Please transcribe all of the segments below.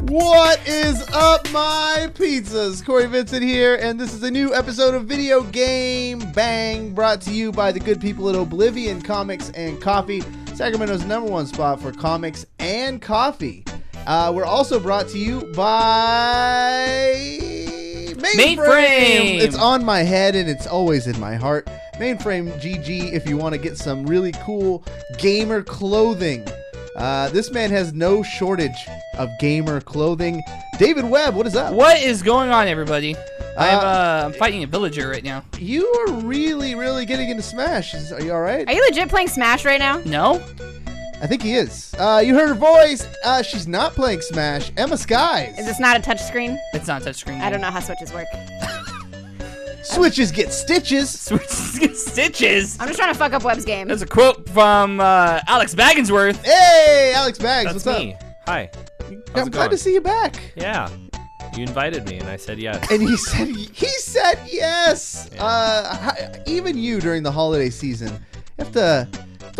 What is up, my pizzas? Cory Vincent here, and this is a new episode of Video Game Bang, brought to you by the good people at Oblivion Comics and Coffee, Sacramento's #1 spot for comics and coffee. We're also brought to you by Mainframe. It's on my head, and it's always in my heart. Mainframe GG if you want to get some really cool gamer clothing. This man has no shortage of gamer clothing. David Webb, what is up? What is going on, everybody? I'm fighting a villager right now. You are really getting into Smash. Are you all right? Are you legit playing Smash right now? No? I think he is. You heard her voice. She's not playing Smash. EmmaSkies. Is this not a touchscreen? It's not a touchscreen. I don't know how switches work. Switches get stitches. Switches get stitches. I'm just trying to fuck up Webb's game. There's a quote from Alex Bagginsworth. Hey, Alex Bags, That's what's me. up? Hi. I'm glad to see you back. Yeah. You invited me, and I said yes. And he said yes. Yeah. Even you during the holiday season, you have to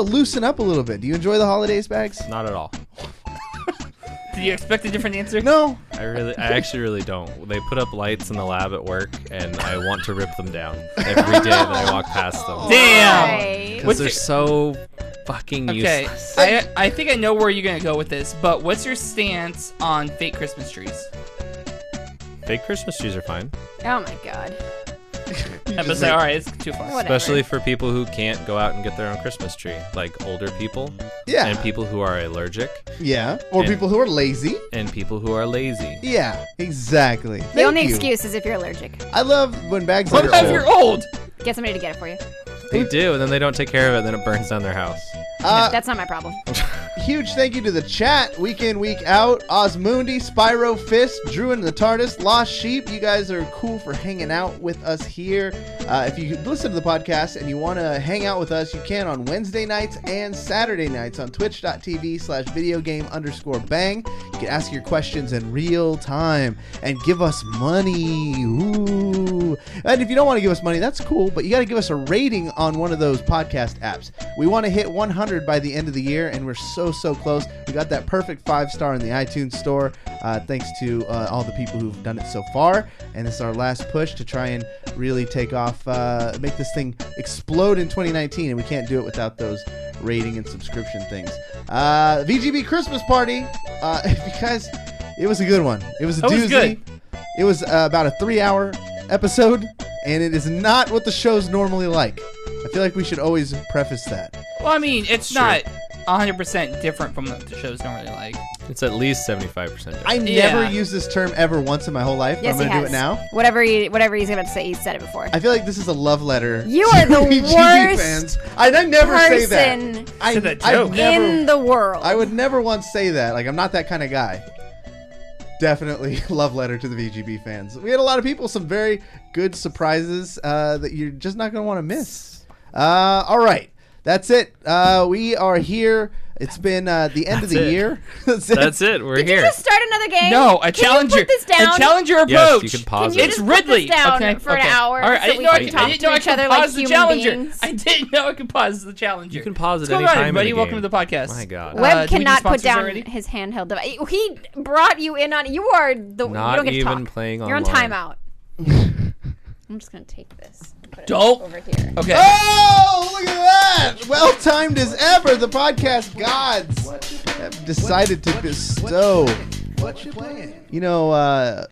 loosen up a little bit. Do you enjoy the holidays, Bags? Not at all. Did you expect a different answer? No. I actually really don't. They put up lights in the lab at work, and I want to rip them down every day that I walk past them. Damn. Because they're so fucking useless. Okay, I think I know where you're going to go with this, but what's your stance on fake Christmas trees? Fake Christmas trees are fine. Oh my god. All right, it's too far. Whatever. Especially for people who can't go out and get their own Christmas tree. Like older people. Yeah. And people who are allergic. Yeah. Or And- people who are lazy. And people who are lazy. Yeah, exactly. The only Thank you. excuse is if you're allergic. I love when Bags What are about if you're old? Get somebody to get it for you. They do, and then they don't take care of it, and then it burns down their house. That's not my problem. Huge thank you to the chat, week in, week out. Osmundi, Spyro Fist, Drew and the TARDIS, Lost Sheep. You guys are cool for hanging out with us here. If you listen to the podcast and you want to hang out with us, you can on Wednesday nights and Saturday nights on twitch.tv/videogame_bang. You can ask your questions in real time and give us money. Ooh. And if you don't want to give us money, that's cool, but you got to give us a rating on one of those podcast apps. We want to hit 100 by the end of the year, and we're so close. We got that perfect 5-star in the iTunes store, thanks to all the people who've done it so far. And this is our last push to try and really take off, make this thing explode in 2019, and we can't do it without those rating and subscription things. VGB Christmas Party, because it was a good one. It was a doozy. Was good. It was about a 3-hour episode, and it is not what the show's normally like. I feel like we should always preface that. Well, I mean, it's not 100% different from what the show's normally like. It's at least 75% different. I never used this term ever once in my whole life, but Yes, I'm going to he do it has. now. Whatever he's about to say, he's said it before. I feel like this is a love letter. You are to the VGB worst fans. I never say that. person I that I've joke. never, in the world. I would never once say that. Like, I'm not that kind of guy. Definitely love letter to the VGB fans. We had a lot of people, some very good surprises that you're just not going to want to miss. All right. That's it. We are here. It's been the end of the year. That's it. We're Did here. you just start another game? No, a challenger. Can you put this down? A challenger approach. Yes, you can pause Can you it. It's just put Ridley. this down Okay, for an okay. hour All right, so we can talk to each other like pause the human challenger. beings? I didn't know I could pause the challenger. You can pause it What's going any on, time in everybody? the Welcome game. to the podcast. My God. Webb do we do cannot put sponsors down already? his handheld device. He brought you in on. You are the. Not you don't get to even talk. playing You're on online. timeout. I'm just gonna take this. And put it Dope. over here. Okay. Oh, look at that! Well timed as ever. The podcast gods have decided to bestow. What you playing? You know,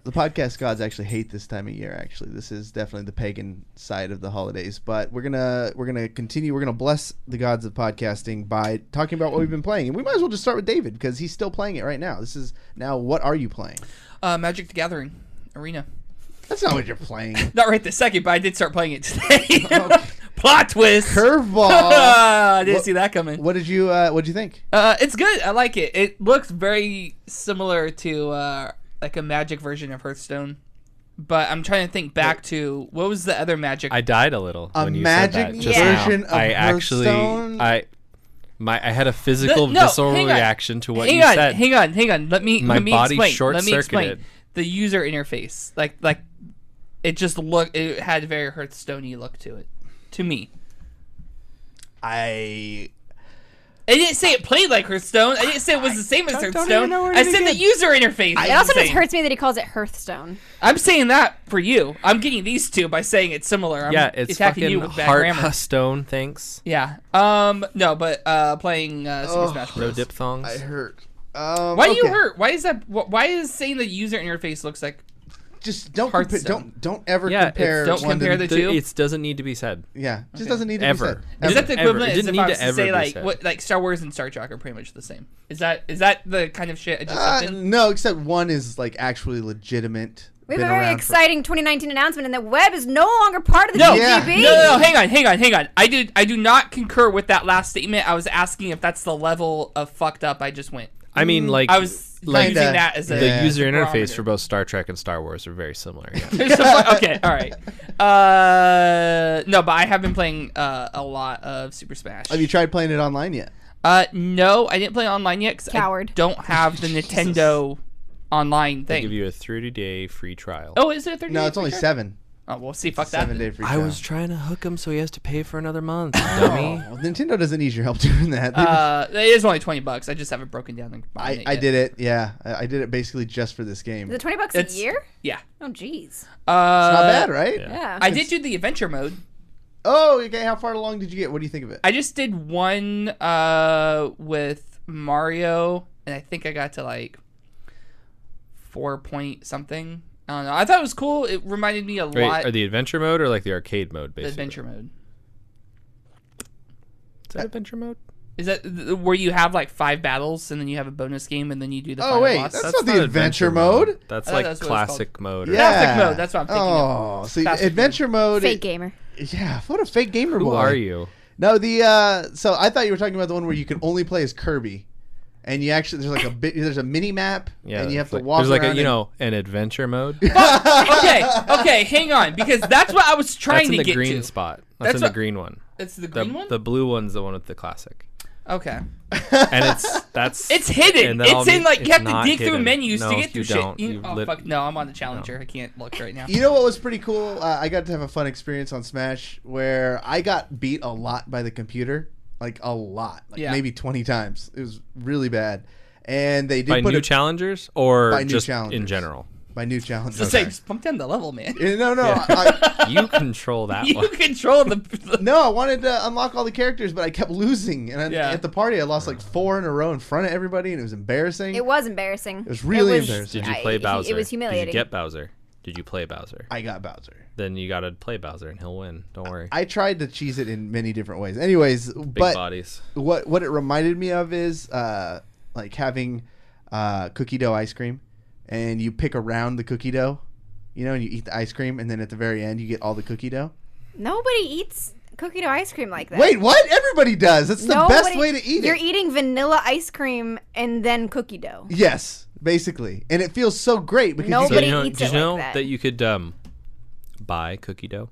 the podcast gods actually hate this time of year. Actually, this is definitely the pagan side of the holidays. But we're gonna continue. We're gonna bless the gods of podcasting by talking about what we've been playing, and we might as well just start with David because he's still playing it right now. This is now. What are you playing? Magic the Gathering Arena. That's not what you're playing. Not right this second, but I did start playing it today. Okay. Plot twist. Curveball. I didn't see that coming. What did you think? It's good. I like it. It looks very similar to like a Magic version of Hearthstone. But I'm trying to think back to what was the other Magic? I died a little A when you Magic said that just version now. of I actually, Hearthstone? I had a physical, No, visceral hang on. reaction to what hang you on, said. Hang on. Let me My body explain. Let me explain short-circuited. the user interface. Like it just it had a very Hearthstone-y look to it. To me. I didn't say it played like Hearthstone. I didn't say it was the same as don't even Hearthstone. know where I to said the begin. user interface. It is also the just same. hurts me that he calls it Hearthstone. I'm saying that for you. I'm getting these two by saying it's similar. I'm Yeah, it's attacking fucking you with bad grammar. Hearthstone. Thanks. Yeah. No, but playing Super Smash No Bros. diphthongs. I hurt. Why do you hurt? Why is that? Why is saying the user interface looks like? Just don't Hearthstone. don't ever Yeah, compare. Don't one compare to the two. It doesn't need to be said. Yeah, just Okay. doesn't need to Ever. be said. Is that the Ever. equivalent It as didn't if I need was to to ever say be like said. what like Star Wars and Star Trek are pretty much the same? Is that the kind of shit I just said? No, except one is like actually legitimate. We have been a very around for- exciting 2019 announcement, and that Webb is no longer part of the No, Yeah. GGB. no, hang on. I do not concur with that last statement. I was asking if that's the level of fucked up I just went. I mean, like, I was Kinda. using that as a the Yeah. user as a interface barometer. for both Star Trek and Star Wars are very similar. Yeah. Okay, all right. No, but I have been playing a lot of Super Smash. Have you tried playing it online yet? No, I didn't play online yet because I Coward. don't have the Nintendo online They thing. give you a 30-day free trial. Oh, is it a 30? No, it's only 7. Oh, well, see, fuck that. 7 day free I trial. was trying to hook him so he has to pay for another month, dummy. Well, Nintendo doesn't need your help doing that. It is only $20. I just haven't broken down and buying it I yet. did it. Yeah, I did it basically just for this game. Is it $20 It's- a year? Yeah. Oh, jeez. It's not bad, right? yeah. Yeah. I did do the adventure mode. Oh, okay. How far along did you get? What do you think of it? I just did one with Mario, and I think I got to like 4 point something. I don't know. I thought it was cool. It reminded me a Wait, lot are the adventure mode or like the arcade mode, of basically? adventure mode. Is that adventure mode? Is that where you have like 5 battles and then you have a bonus game and then you do the Oh, final wait, boss? that's not the adventure mode. That's I thought like that's what it's classic mode. Yeah. Classic mode, that's what I'm thinking of. Oh, so Classic adventure mode. Fake gamer. Yeah, what a fake gamer Who boy. are you? No, the so I thought you were talking about the one where you can only play as Kirby, and you actually there's a mini map, Yeah, and you have it's to like, walk there's like around. an adventure mode. Okay, hang on, because that's what I was That's trying in to the get green to. spot. That's That's in the what- green one. It's the green one? The blue one's the one with the classic. Okay. And that's It's hidden. and then It's in like you have to not dig through hidden. menus to No, get through you shit. don't. Fuck no, I'm on the challenger. I can't look right now. You know what was pretty cool? I got to have a fun experience on Smash where I got beat a lot by the computer, like a lot, like Yeah. maybe 20 times. It was really bad, and they did by put new a, challengers or By new just challengers. in general. by new challenges. Just say, just bump down the level, man. No, Yeah. I, You control that You one. control the. no, I wanted to unlock all the characters, but I kept losing, and Yeah. at the party I lost like 4 in a row in front of everybody, and it was embarrassing. It was embarrassing. It was really embarrassing. Did you play Bowser? It was humiliating. Did you get Bowser? Did you play Bowser? I got Bowser. Then you gotta play Bowser and he'll win. Don't worry. I tried to cheese it in many different ways. Anyways, Big but bodies. what it reminded me of is like having cookie dough ice cream, and you pick around the cookie dough, and you eat the ice cream, and then at the very end you get all the cookie dough. Nobody eats cookie dough ice cream like that. Wait, what? Everybody does. It's the best way to eat You're it. eating vanilla ice cream and then cookie dough. Yes, basically, and it feels so great because Nobody you eats Did it you know like that. that you could buy cookie dough?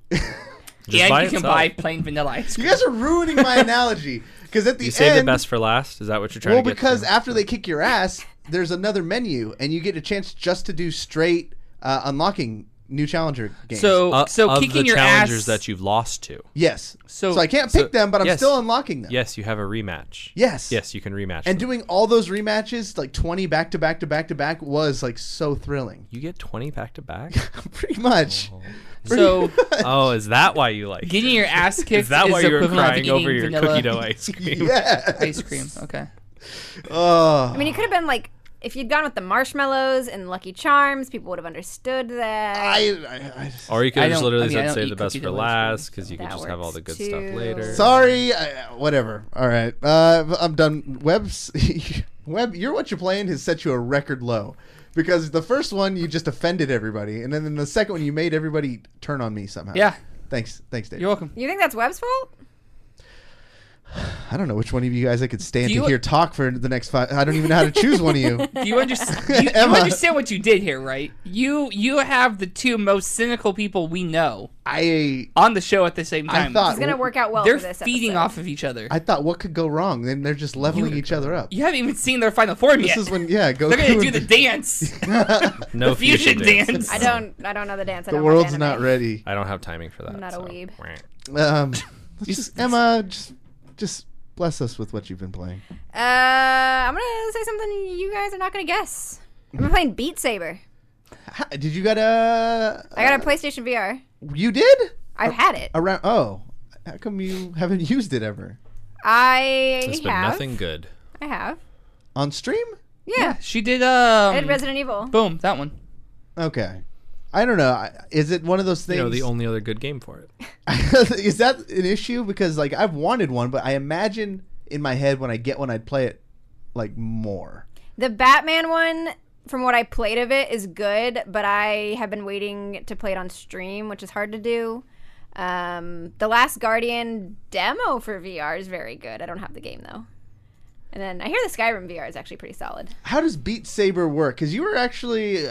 Yeah, by you can itself. buy plain vanilla ice you cream. guys are ruining my analogy because at the You end, save the best for last. Is that what you're trying well, to get? because to? after they kick your ass, there's another menu, and you get a chance just to do straight unlocking new challenger games. So of kicking the your challengers ass. that you've lost to. yes, So- I can't pick them, but I'm yes. still unlocking them. Yes, you have a rematch. Yes. Yes, you can rematch. And them. doing all those rematches, like 20 back to back to back to back, was like so thrilling. You get 20 back to back. Pretty much. So Oh, is that why you like? getting your ass kicked Is that why you were equivalent crying of over eating your vanilla cookie dough ice cream? Yes. ice cream. Okay. Oh. I mean, it could have been like if you'd gone with the marshmallows and Lucky Charms, people would have understood that. I Or you could I have just don't- literally I mean, I said don't save eat the best cookie for dough ice cream, last because you could That just have all the works good stuff too. later. sorry. Whatever. All right. I'm done. Webb, what you're playing has set you a record low. Because the first one, you just offended everybody. And then in the second one, you made everybody turn on me somehow. Yeah. Thanks, Dave. You're welcome. You think that's Webb's fault? I don't know which one of you guys I could stand Do to you- hear talk for the next 5. I don't even know how to choose one of you. Do you understand? You Emma. understand what you did here, right? You have the two most cynical people we know I on the show at the same time. thought It's gonna work out well they're for this feeding episode. off of each other. thought what could go wrong? Then they're just leveling each other up. You haven't even seen their final form This yet. is when Goku. They're gonna do the dance, No the fusion dance. I don't know the dance. I The don't world's watch not anime. ready. I don't have timing for that. I'm not a so. weeb. Let's just Emma, just Bless us with what you've been playing. I'm gonna say something you guys are not gonna guess. I've been playing Beat Saber. Did you get a... I got a PlayStation VR. You did? I've had it. Around. Oh. How come you haven't used it ever? It's been have. nothing good. I have. On stream? Yeah. She did. I did Resident Evil. Boom, that one. Okay. I don't know. Is it one of those things? You know, the only other good game for it. Is that an issue? Because like I've wanted one, but I imagine in my head when I get one, I'd play it like more. The Batman one, from what I played of it, is good, but I have been waiting to play it on stream, which is hard to do. The Last Guardian demo for VR is very good. I don't have the game though. And then I hear the Skyrim VR is actually pretty solid. How does Beat Saber work? Because you were actually,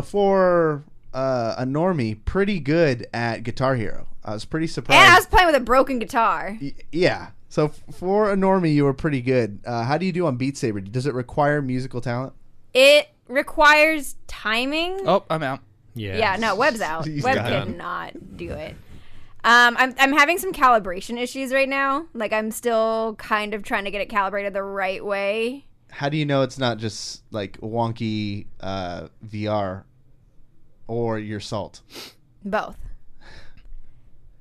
for a normie, pretty good at Guitar Hero. I was pretty surprised. And I was playing with a broken guitar. Yeah. So for a normie, you were pretty good. How do you do on Beat Saber? Does it require musical talent? It requires timing. Oh, I'm out. Yeah, no, Webb's out. He's Webb gone. cannot do it. I'm having some calibration issues right now. Like, I'm still kind of trying to get it calibrated the right way. How do you know it's not just like wonky VR or your salt? Both.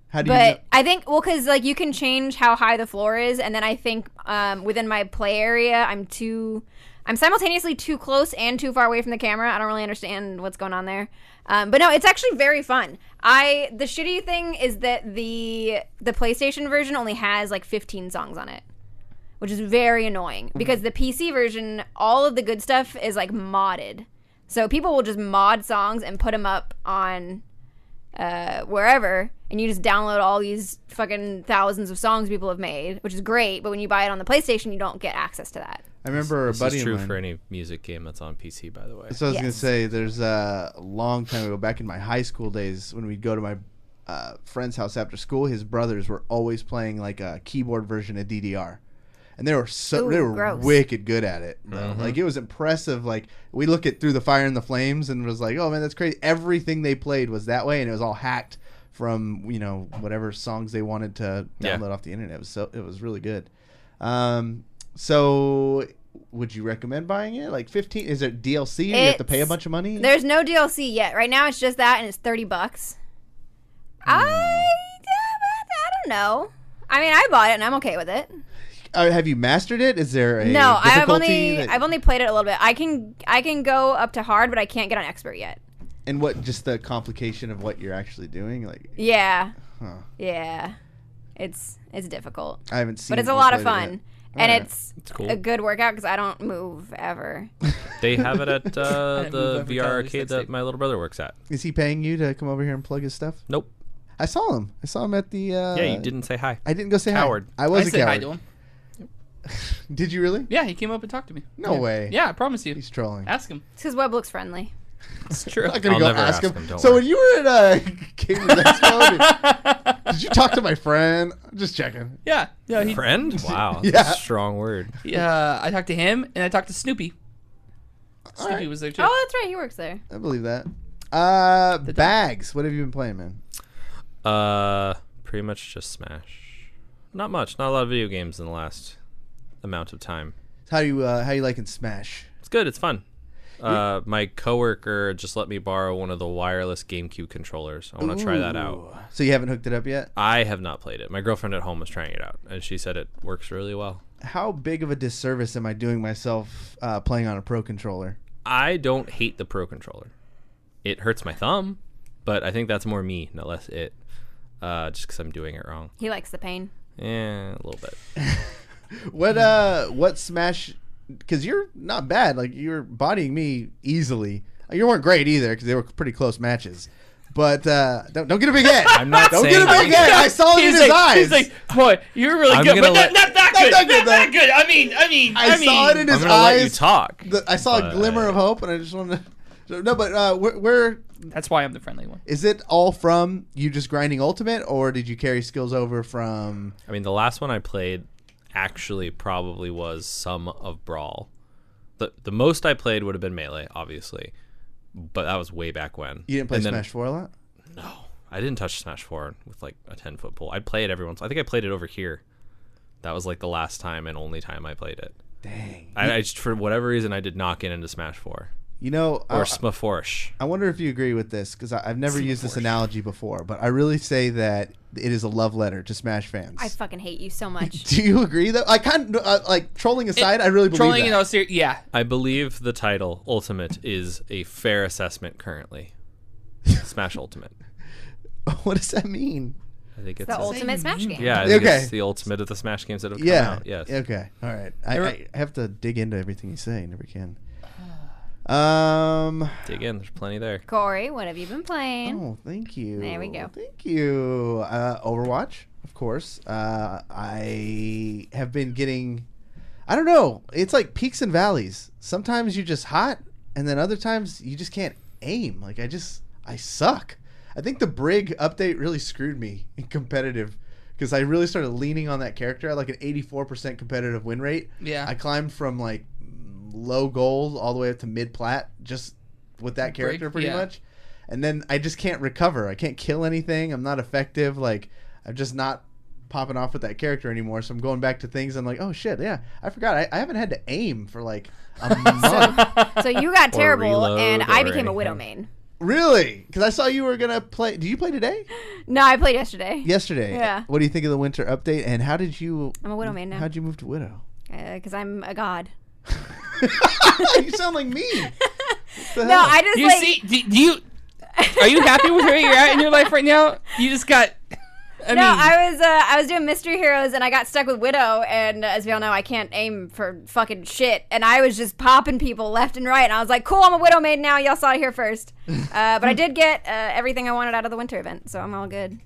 How do you know? I think, well, because like you can change how high the floor is, and then I think within my play area, I'm simultaneously too close and too far away from the camera. I don't really understand what's going on there. But no, it's actually very fun. The shitty thing is that the PlayStation version only has like 15 songs on it, which is very annoying because the PC version, all of the good stuff is like modded. So people will just mod songs and put them up on wherever, and you just download all these fucking thousands of songs people have made, which is great. But when you buy it on the PlayStation, you don't get access to that. I remember This a buddy is of true mine. for any music game that's on PC, by the way. So I was Yes. going to say, there's a long time ago, back in my high school days, when we'd go to my friend's house after school, his brothers were always playing like a keyboard version of DDR. And they were Gross. wicked good at it. Like, it was impressive. Like, we look at Through the Fire and the Flames and was like, oh man, that's crazy. Everything they played was that way, and it was all hacked from, whatever songs they wanted to download off the internet. It was really good. So would you recommend buying it? Like 15? Is it DLC? You have to pay a bunch of money? There's no DLC yet. Right now it's just that, and it's $30. I don't know. I mean, I bought it and I'm okay with it. Have you mastered it? Is there a No, I've difficulty only played it a little bit. I can go up to hard, but I can't get on expert yet. And what, just the complication of what you're actually doing? Like, Yeah. huh. Yeah. It's difficult. I haven't seen But it's it a or lot of played it fun. yet. And Alright. it's cool. a good workout because I don't move ever. They have it at move the every VR time, arcade just that like- my little brother works at. Is he paying you to come over here and plug his stuff? Nope. I saw him. At the... Yeah, you didn't say hi. I didn't go say Coward. hi. I was I a said hi coward. to him. Did you really? Yeah, he came up and talked to me. No Yeah. way. Yeah, I promise you. He's trolling. Ask him. It's because Webb looks friendly. It's true. I'm not gonna I'll go never ask ask him. him, don't So worry. when you were at Gamers Expo, did you talk to my friend? I'm just checking. Yeah. Yeah. He, Friend? Wow. Yeah. That's a strong word. I talked to him and I talked to Snoopy. Snoopy Alright. was there too. Oh, that's right. He works there. I believe that. Bags. What have you been playing, man? Pretty much just Smash. Not much. Not a lot of video games in the last amount of time. How you liking Smash? It's good. It's fun. My coworker just let me borrow one of the wireless GameCube controllers. I want to try that out. Ooh. So you haven't hooked it up yet? I have not played it. My girlfriend at home was trying it out, and she said it works really well. How big of a disservice am I doing myself playing on a pro controller? I don't hate the Pro Controller. It hurts my thumb, but I think that's more me, not less it. Just because I'm doing it wrong. He likes the pain. Yeah, a little bit. What Smash? Because you're not bad. Like, you're bodying me easily. You weren't great either because they were pretty close matches. But don't get a big head. I'm not Don't saying get a big head. I saw it in his eyes. He's like, boy, you're really I'm good, gonna but let- not that good. Not good, Not that good. I mean. I saw it in his I'm gonna let you eyes. talk. I saw a but- glimmer of hope, and I just wanted to. No, but where That's why I'm the friendly one. is it all from? You just grinding Ultimate, or did you carry skills over from? I mean, the last one I played actually probably was some of Brawl. The most I played would have been Melee, obviously, but that was way back when. You didn't play And then- Smash 4 a lot. No, I didn't touch Smash 4 with like a 10-foot pole. I'd play it every once. I think I played it over here. That was like the last time and only time I played it. Dang. I just, for whatever reason, I did not get into Smash 4. You know, Or Smaforsh. I wonder if you agree with this, because I've never used this analogy before, but I really say that it is a love letter to Smash fans. I fucking hate you so much. Do you agree, though? I kind of, like, trolling aside, I really believe Trolling, that. yeah. I believe the title, Ultimate, is a fair assessment currently. Smash Ultimate. What does that mean? I think it's The ultimate Smash game. Yeah, I think Okay. it's the ultimate of the Smash games that have come Yeah. out. Yes. Okay. All right. I have to dig into everything you say. Never can. Dig in. There's plenty there. Corey, what have you been playing? Oh, thank you. There we go. Thank you. Overwatch, of course. I have been getting, I don't know. It's like peaks and valleys. Sometimes you're just hot, and then other times you just can't aim. Like, I suck. I think the Brig update really screwed me in competitive, because I really started leaning on that character. I had like an 84% competitive win rate. Yeah. I climbed from like low gold all the way up to mid plat just with that character pretty much. And then I just can't recover. I can't kill anything. I'm not effective. Like, I'm just not popping off with that character anymore. So I'm going back to things. I'm like, oh shit, yeah, I forgot. I haven't had to aim for like a month. So you got terrible, reload and I or became a anything. Widow main. Really? Because I saw you were gonna play. Did you play today? No, I played yesterday. Yesterday. Yeah. What do you think of the winter update? And how did you? I'm a Widow main now. How'd you move to Widow? Because I'm a god. You sound like me. No, I just You like. see, do you are you happy with where you're at in your life right now? You just got. I was doing Mystery Heroes and I got stuck with Widow, and as we all know, I can't aim for fucking shit, and I was just popping people left and right, and I was like, cool, I'm a Widow maid now, y'all saw it here first. But I did get everything I wanted out of the winter event, so I'm all good.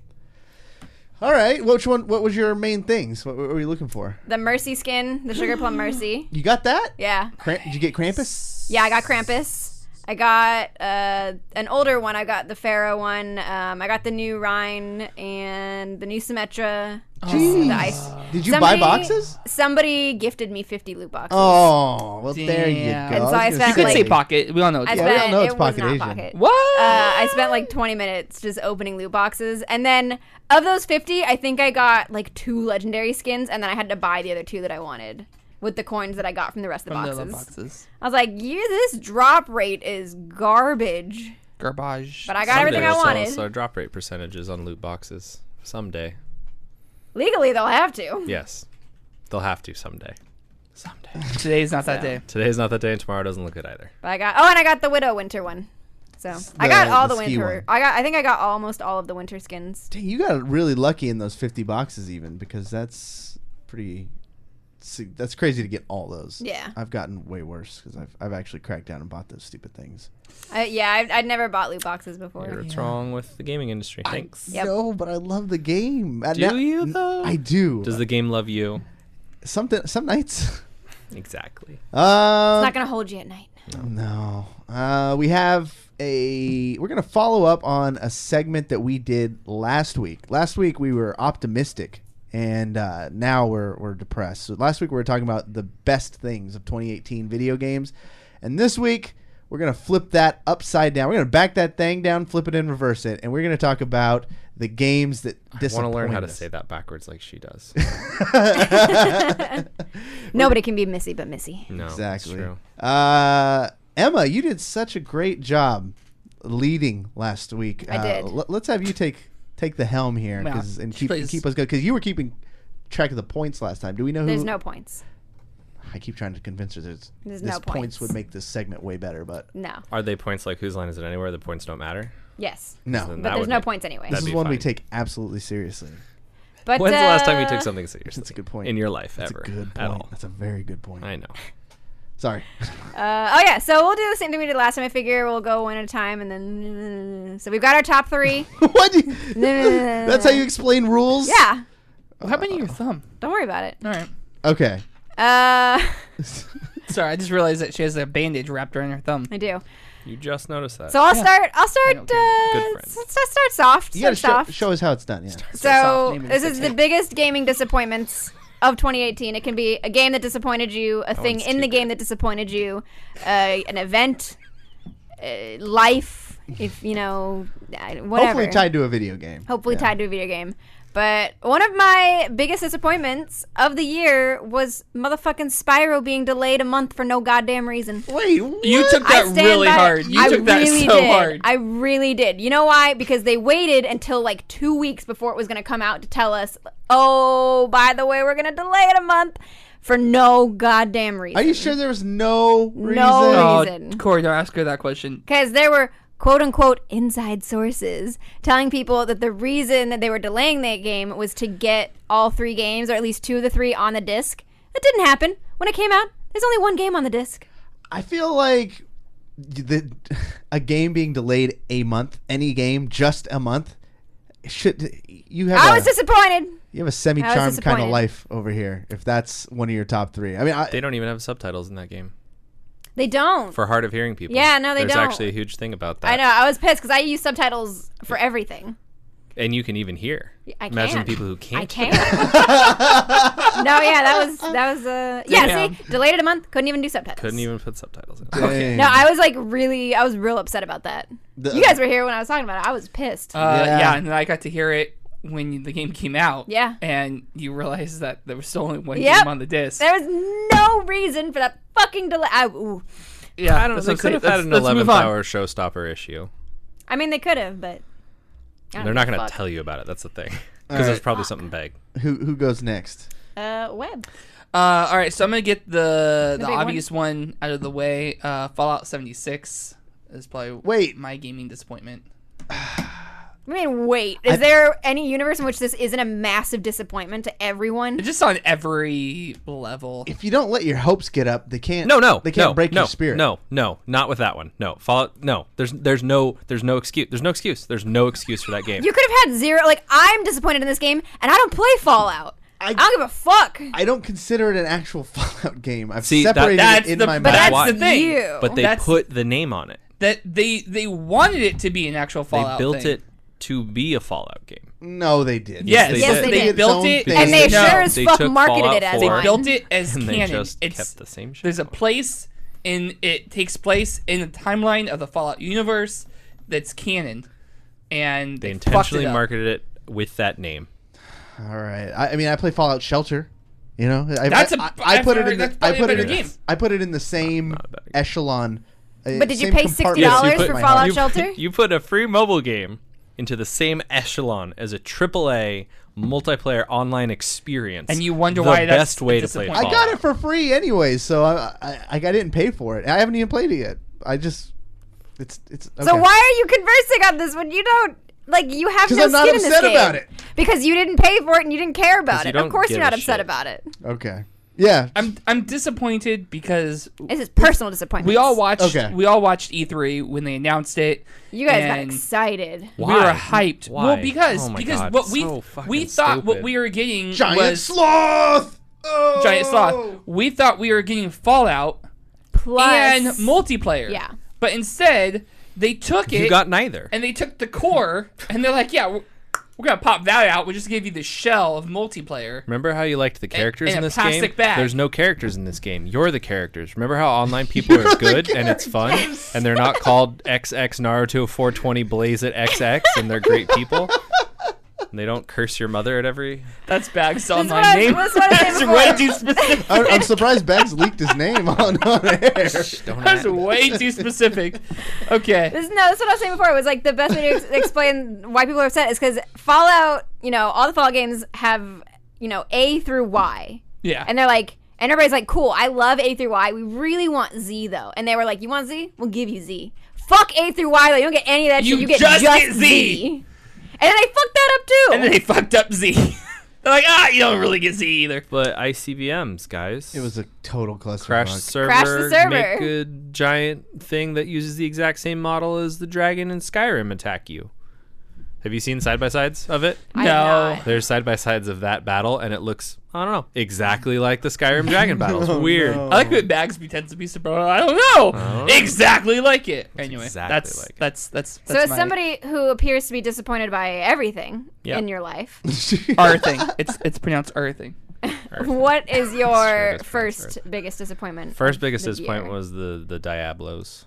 All right. Which one? What was your main things? What were you looking for? The Mercy skin, the Sugar Plum Mercy. You got that? Yeah. Did you get Krampus? Yeah, I got Krampus. I got an older one. I got the Pharaoh one. I got the new Rhine and the new Symmetra. Jeez. The ice. Did you buy boxes? Somebody gifted me 50 loot boxes. Oh, well, there you go. Damn. And so I was spent, gonna You could like- say pocket. We all know. I It's Yeah, we all spent, know it's it was Pocket not Asian. Pocket. What? I spent like 20 minutes just opening loot boxes, and then of those 50, I think I got like 2 legendary skins, and then I had to buy the other 2 that I wanted with the coins that I got from the rest of the From boxes. the boxes. I was like, this drop rate is garbage. Garbage. But I got everything I Someday we'll wanted. tell us our drop rate percentages on loot boxes. Someday. Legally, they'll have to. Yes. They'll have to someday. Someday. Today's not that day. Today's not that day, and tomorrow doesn't look good either. But and I got the Widow winter one. So I got all the ski winter. one. I think I got almost all of the winter skins. Dang, you got really lucky in those 50 boxes, even, because that's pretty. That's crazy to get all those. Yeah. I've gotten way worse because I've actually cracked down and bought those stupid things. I'd never bought loot boxes before. What's wrong with the gaming industry? Thanks. Yep. No, but I love the game. Do you, though? I do. Does the game love you? Some nights. Exactly. It's not gonna hold you at night. No. We have we're going to follow up on a segment that we did last week. Last week we were optimistic, and now we're depressed. So last week we were talking about the best things of 2018 video games, and this week we're going to flip that upside down. We're going to back that thing down, flip it in, reverse it, and we're going to talk about the games that I want disappoint to learn how to us. say that backwards like she does. Nobody can be Missy but Missy. No, Exactly. That's true. Emma, you did such a great job leading last week. I did. Let's have you take the helm here, Yeah. and She plays- keep us good, because you were keeping track of the points last time. Do we know who? There's no points. I keep trying to convince her There's this no points points. would make this segment way better, but No. Are they points like Whose Line Is It Anywhere? The points don't matter? Yes. no. Then But that there's would no make- points anyway. This that'd is be one we fine. take absolutely seriously. But When's the last time you took something seriously? That's a good point. In your life, That's ever. a good At point. all. That's a very good point. I know. Sorry. Oh yeah, so we'll do the same thing we did last time. I figure we'll go one at a time, and then so we've got our top 3. What? That's how you explain rules? Yeah. What happened to your thumb? Don't worry about it. All right. Okay. Sorry, I just realized that she has a bandage wrapped around her thumb. I do. You just noticed that. So I'll Yeah. start. Good friends. Let's start soft. You got to Start soft. show us how it's done. Yeah. So soft, name it this a is the second. biggest gaming disappointments of 2018. It can be a game that disappointed you, a thing one's in the too game that disappointed you, an event, life, if you know, whatever. Hopefully tied to a video game. Hopefully Yeah. tied to a video game. But one of my biggest disappointments of the year was motherfucking Spyro being delayed a month for no goddamn reason. Wait, what? You took that really hard. You took that so hard. I really did. You know why? Because they waited until like 2 weeks before it was going to come out to tell us, oh, by the way, we're going to delay it a month for no goddamn reason. Are you sure there was no reason? No reason. Corey, don't ask her that question. Because there were quote-unquote inside sources telling people that the reason that they were delaying that game was to get all 3 games, or at least 2 of the 3, on the disc. That didn't happen. When it came out, there's only 1 game on the disc. I feel like a game being delayed a month, any game, just a month, I was disappointed. You have a semi-charmed kind of life over here, if that's one of your top 3. I mean, they don't even have subtitles in that game. They don't. For hard of hearing people. Yeah, no, they don't. There's actually a huge thing about that. I know. I was pissed because I use subtitles for everything. And you can even hear. I can. Imagine people who can't. I can. No, yeah, that was see, delayed it a month, couldn't even do subtitles. Couldn't even put subtitles in. Okay. No, I was real upset about that. You guys were here when I was talking about it. I was pissed. Yeah, and then I got to hear it when the game came out. Yeah. And you realize that there was still only 1 game on the disc. There was no reason for that fucking delay. Yeah, I don't know. They could have had an 11th hour showstopper issue. I mean, they could have, but they're not going to tell you about it. That's the thing. Because there's probably something vague. Who goes next? Webb. All right, so I'm going to get the obvious one out of the way. Fallout 76 is probably my gaming disappointment. I mean, wait. Is there any universe in which this isn't a massive disappointment to everyone? It's just on every level. If you don't let your hopes get up, they can't. They can't break your spirit. No, not with that one. No, Fallout. No, there's no excuse. There's no excuse. There's no excuse for that game. You could have had 0. Like, I'm disappointed in this game, and I don't play Fallout. I don't give a fuck. I don't consider it an actual Fallout game. I've See, separated that's it in the, my but mind. that's the thing. You. But they put the name on it. That they wanted it to be an actual Fallout. They built thing. it to be a Fallout game. No, they did. Yes, they built it, and they sure as fuck marketed Fallout it as 4, one. They built it as and canon. They just kept the same shit. There's a place, and it takes place in the timeline of the Fallout universe that's canon, and they intentionally marketed it with that name. All right. I mean, I play Fallout Shelter. You know, I put it in the same echelon. But did you pay $60 for Fallout Shelter? You put a free mobile game into the same echelon as a AAA multiplayer online experience, and you wonder why the that's best way to play Fallout. I got it for free anyway, so I didn't pay for it. I haven't even played it yet. It's okay. So why are you conversing on this when you don't? Like, you have no I'm not skin in this upset game. about it. Because you didn't pay for it and you didn't care about it. You Of course give you're not a upset shit. about it. Okay. Yeah. I'm disappointed because This is personal disappointment. we all watched E3 when they announced it. You guys got excited. We were hyped. Why? Well, because God, what we thought stupid. what we were getting Giant sloth. Oh! Giant sloth. We thought we were getting Fallout Plus, and multiplayer. Yeah. But instead, they took it. You got neither. And they took the core, and they're like, yeah, we're going to pop that out. We'll just give you the shell of multiplayer. Remember how you liked the characters in in a this game? plastic bag. There's no characters in this game. You're the characters. Remember how online people are good and it's fun? And they're not called XX Naruto 420 Blaze it XX and they're great people? And they don't curse your mother at every... That's Bag's online name. That's way too specific. I'm surprised Bags leaked his name on air. That's way too specific. Okay. That's what I was saying before. It was like the best way to explain why people are upset is because Fallout, all the Fallout games have, A through Y. Yeah. And they're like, and everybody's like, cool, I love A through Y. We really want Z, though. And they were like, you want Z? We'll give you Z. Fuck A through Y, though. You don't get any of that shit. You get just Z. And then they fucked that up, too. And then they fucked up Z. They're like, you don't really get Z either. But ICBMs, guys. It was a total clusterfuck. Crash the server. Crash the server. Make a giant thing that uses the exact same model as the dragon in Skyrim attack you. Have you seen side-by-sides of it? No. There's side-by-sides of that battle, and it looks, I don't know, exactly like the Skyrim dragon battle. It's weird. No. I like when Bags pretends to be surprised. I don't know. Exactly like it. Anyway, exactly like it. that's So as somebody who appears to be disappointed by everything Yep. in your life, earthing. It's pronounced earthing. what is your Sure, first biggest disappointment? First biggest this disappointment year? was the Diablos.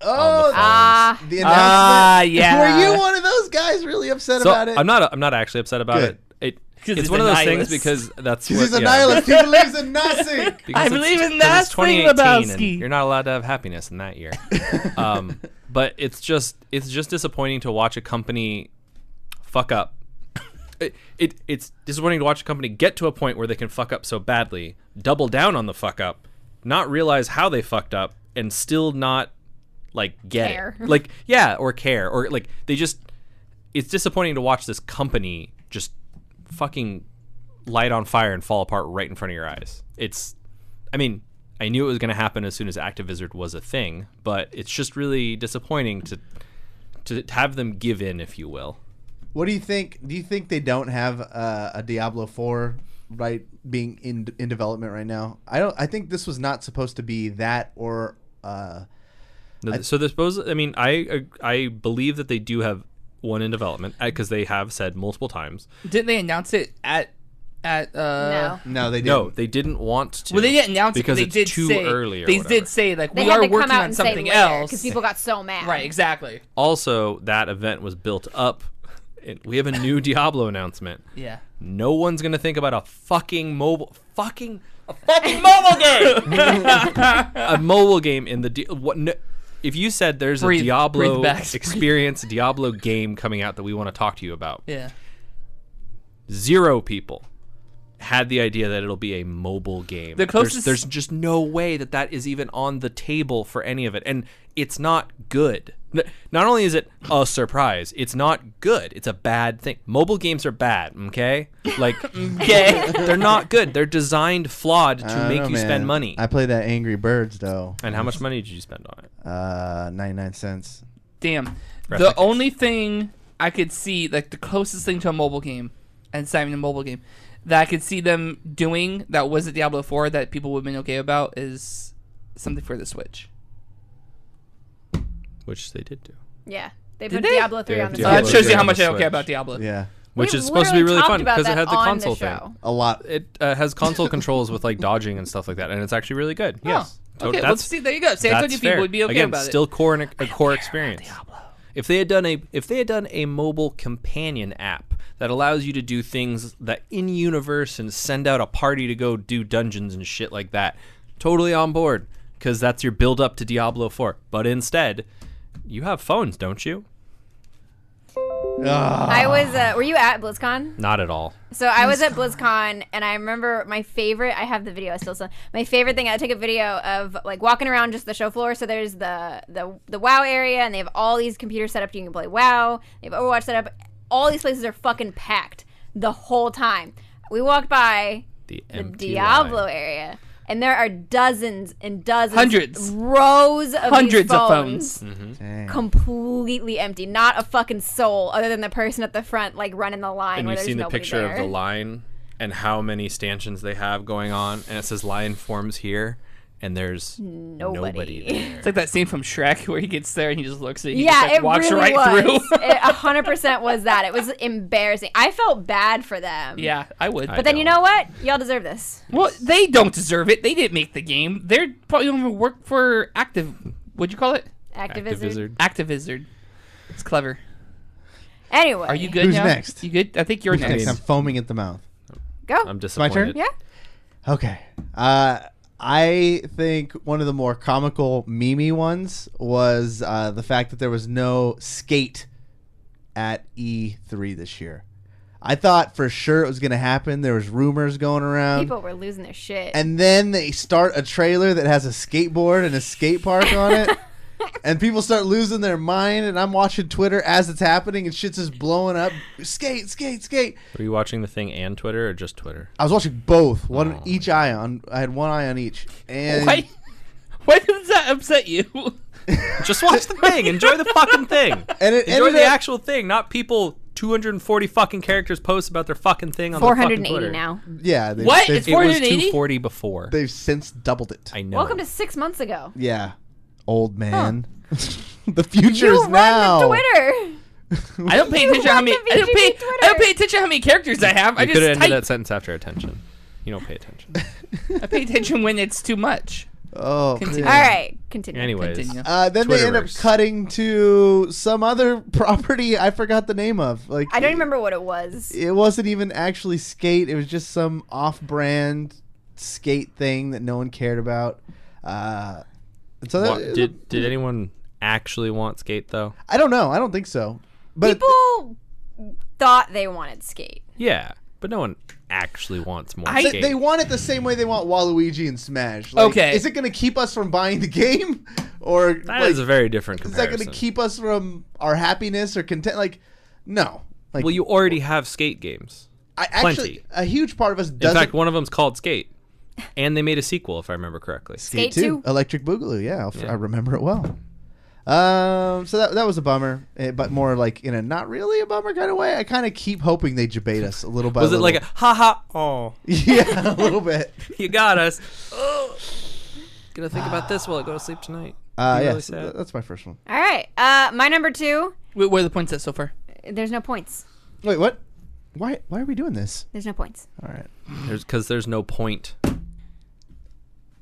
Oh, on the announcement. yeah. Were you one of those guys really upset So about it? I'm not actually upset about Good. it. It's one of those things because that's what. He's a nihilist. He believes in nothing. I believe in that nothing, Lebowski. You're not allowed to have happiness in that year. But it's just disappointing to watch a company fuck up. It's disappointing to watch a company get to a point where they can fuck up so badly, double down on the fuck up, not realize how they fucked up, and still not like get Care. it. Like or care or like they just. It's disappointing to watch this company just fucking light on fire and fall apart right in front of your eyes. I mean, I knew it was going to happen as soon as Activision was a thing, but it's just really disappointing to have them give in, if you will. What do you think? Do you think they don't have a Diablo 4 being in development right now? I think this was not supposed to be that or. So they're supposed. I mean, I believe that they do have one in development because they have said multiple times. Didn't they announce it at No, they didn't. No, they didn't want to. Well, they didn't announce because it, but they it's did too say, early. They did say like they we had are to come working out on and say something later, else. because people got so mad. Right, exactly. Also, that event was built up. We have a new Diablo announcement. Yeah. No one's gonna think about a mobile game. A mobile game in the what? No, if you said there's a Diablo experience, Diablo game coming out that we want to talk to you about, Yeah. 0 people had the idea that it'll be a mobile game. The closest- there's just no way that is even on the table for any of it, and it's not good. Not only is it a surprise, it's not good. It's a bad thing. Mobile games are bad, okay? Like, Okay. they're not good. They're designed flawed to I don't make know, you man. spend money. I played that Angry Birds though. And how much money did you spend on it? 99 cents. Damn. Rest The in peace. only thing I could see, like the closest thing to a mobile game, and it's not even a mobile game, that I could see them doing that wasn't Diablo 4 that people would have been okay about is something for the Switch. Which they did do. Yeah, they Did put they? Diablo 3 They on have the Diablo that Switch. shows you how on much the I don't care Switch. about Diablo. Yeah, Which We is supposed to be literally really talked fun about because it that had the on console the thing. show. a lot. It has console controls with like dodging and stuff like that, and it's actually really good. Yes. Oh, okay, well, see, there you go. San Antonio people would be okay Again, about still it. a core experience. If they had done a mobile companion app that allows you to do things that in universe and send out a party to go do dungeons and shit like that, totally on board, because that's your build up to Diablo 4. But instead, you have phones, don't you? I was. Were you at BlizzCon? Not at all. So I was at BlizzCon, and I remember my favorite. I have the video. I still saw my favorite thing. I took a video of like walking around just the show floor. So there's the WoW area, and they have all these computers set up. You can play WoW. They have Overwatch set up. All these places are fucking packed the whole time. We walked by The the empty Diablo line. area, and there are dozens and dozens, Hundreds. rows of Hundreds these of phones. phones. Dang. Completely empty, not a fucking soul other than the person at the front, like running the line. And where you've there's seen the nobody picture there. of the line and how many stanchions they have going on, and it says line forms here, and there's nobody there. It's like that scene from Shrek where he gets there and he just looks at it. He Yeah, just, like, it walks really right was. through. It 100% was that. It was embarrassing. I felt bad for them. Yeah, I would. But then you know what? Y'all deserve this. Well, they don't deserve it. They didn't make the game. They're probably don't even work for What'd you call it? Activision. Activision. It's clever. Anyway. Are you good Who's now? next? You good? I think you're Who's next. I'm foaming at the mouth. Go. I'm disappointed. Yeah. Okay. I think one of the more comical meme ones was the fact that there was no skate at E3 this year. I thought for sure it was going to happen. There was rumors going around. People were losing their shit. And then they start a trailer that has a skateboard and a skate park on it. And people start losing their mind. And I'm watching Twitter as it's happening and shit's just blowing up. Skate, skate, skate. Were you watching the thing and Twitter or just Twitter? I was watching both. One Oh. each eye on. I had one eye on each. And Why does that upset you? Just watch the thing. Enjoy the fucking thing. And it Enjoy ended the up- actual thing, not people 240 fucking characters post about their fucking thing on their fucking 480 Twitter. now. Yeah. What? It's It was 480? 240 before. They've since doubled it. I know. Welcome to 6 months ago. Yeah. Old man. The future You is run now. the Twitter. I don't pay attention how run many. the I don't VGB pay. I don't pay attention how many characters I have. I You could have just ended type. that sentence after attention. You don't pay attention. I pay attention when it's too much. Oh, Continue. man. All right, continue. Anyways, Continue. Then they end up Twitterverse. cutting to some other property I forgot the name of. Like I don't remember what it was. It wasn't even actually Skate. It was just some off-brand Skate thing that no one cared about. And so did anyone actually want Skate though? I don't know. I don't think so. But People thought they wanted Skate. Yeah, but no one actually wants more I- Skate. they want it the same way they want Waluigi and Smash. Like, Okay. Is it going to keep us from buying the game? Or That like, is a very different is that comparison. going to keep us from our happiness or content? Like, no. Like, Well, you already have Skate games. actually, a huge part of us In doesn't. fact, one of them's called Skate, and they made a sequel, if I remember correctly. Skate 2, 2. Electric Boogaloo. Yeah, Yeah. I remember it well. So that was a bummer, but more like in a not really a bummer kind of way. I kind of keep hoping they debate us a little by Was it little. like a haha? Oh, Yeah, a little bit. you got us. Oh. Gonna think about this while I go to sleep tonight. Yeah, really so sad. that's my first one. All right. My number 2. Where are the points at so far? There's no points. Wait, what? Why are we doing this? There's no points. All right. There's no point.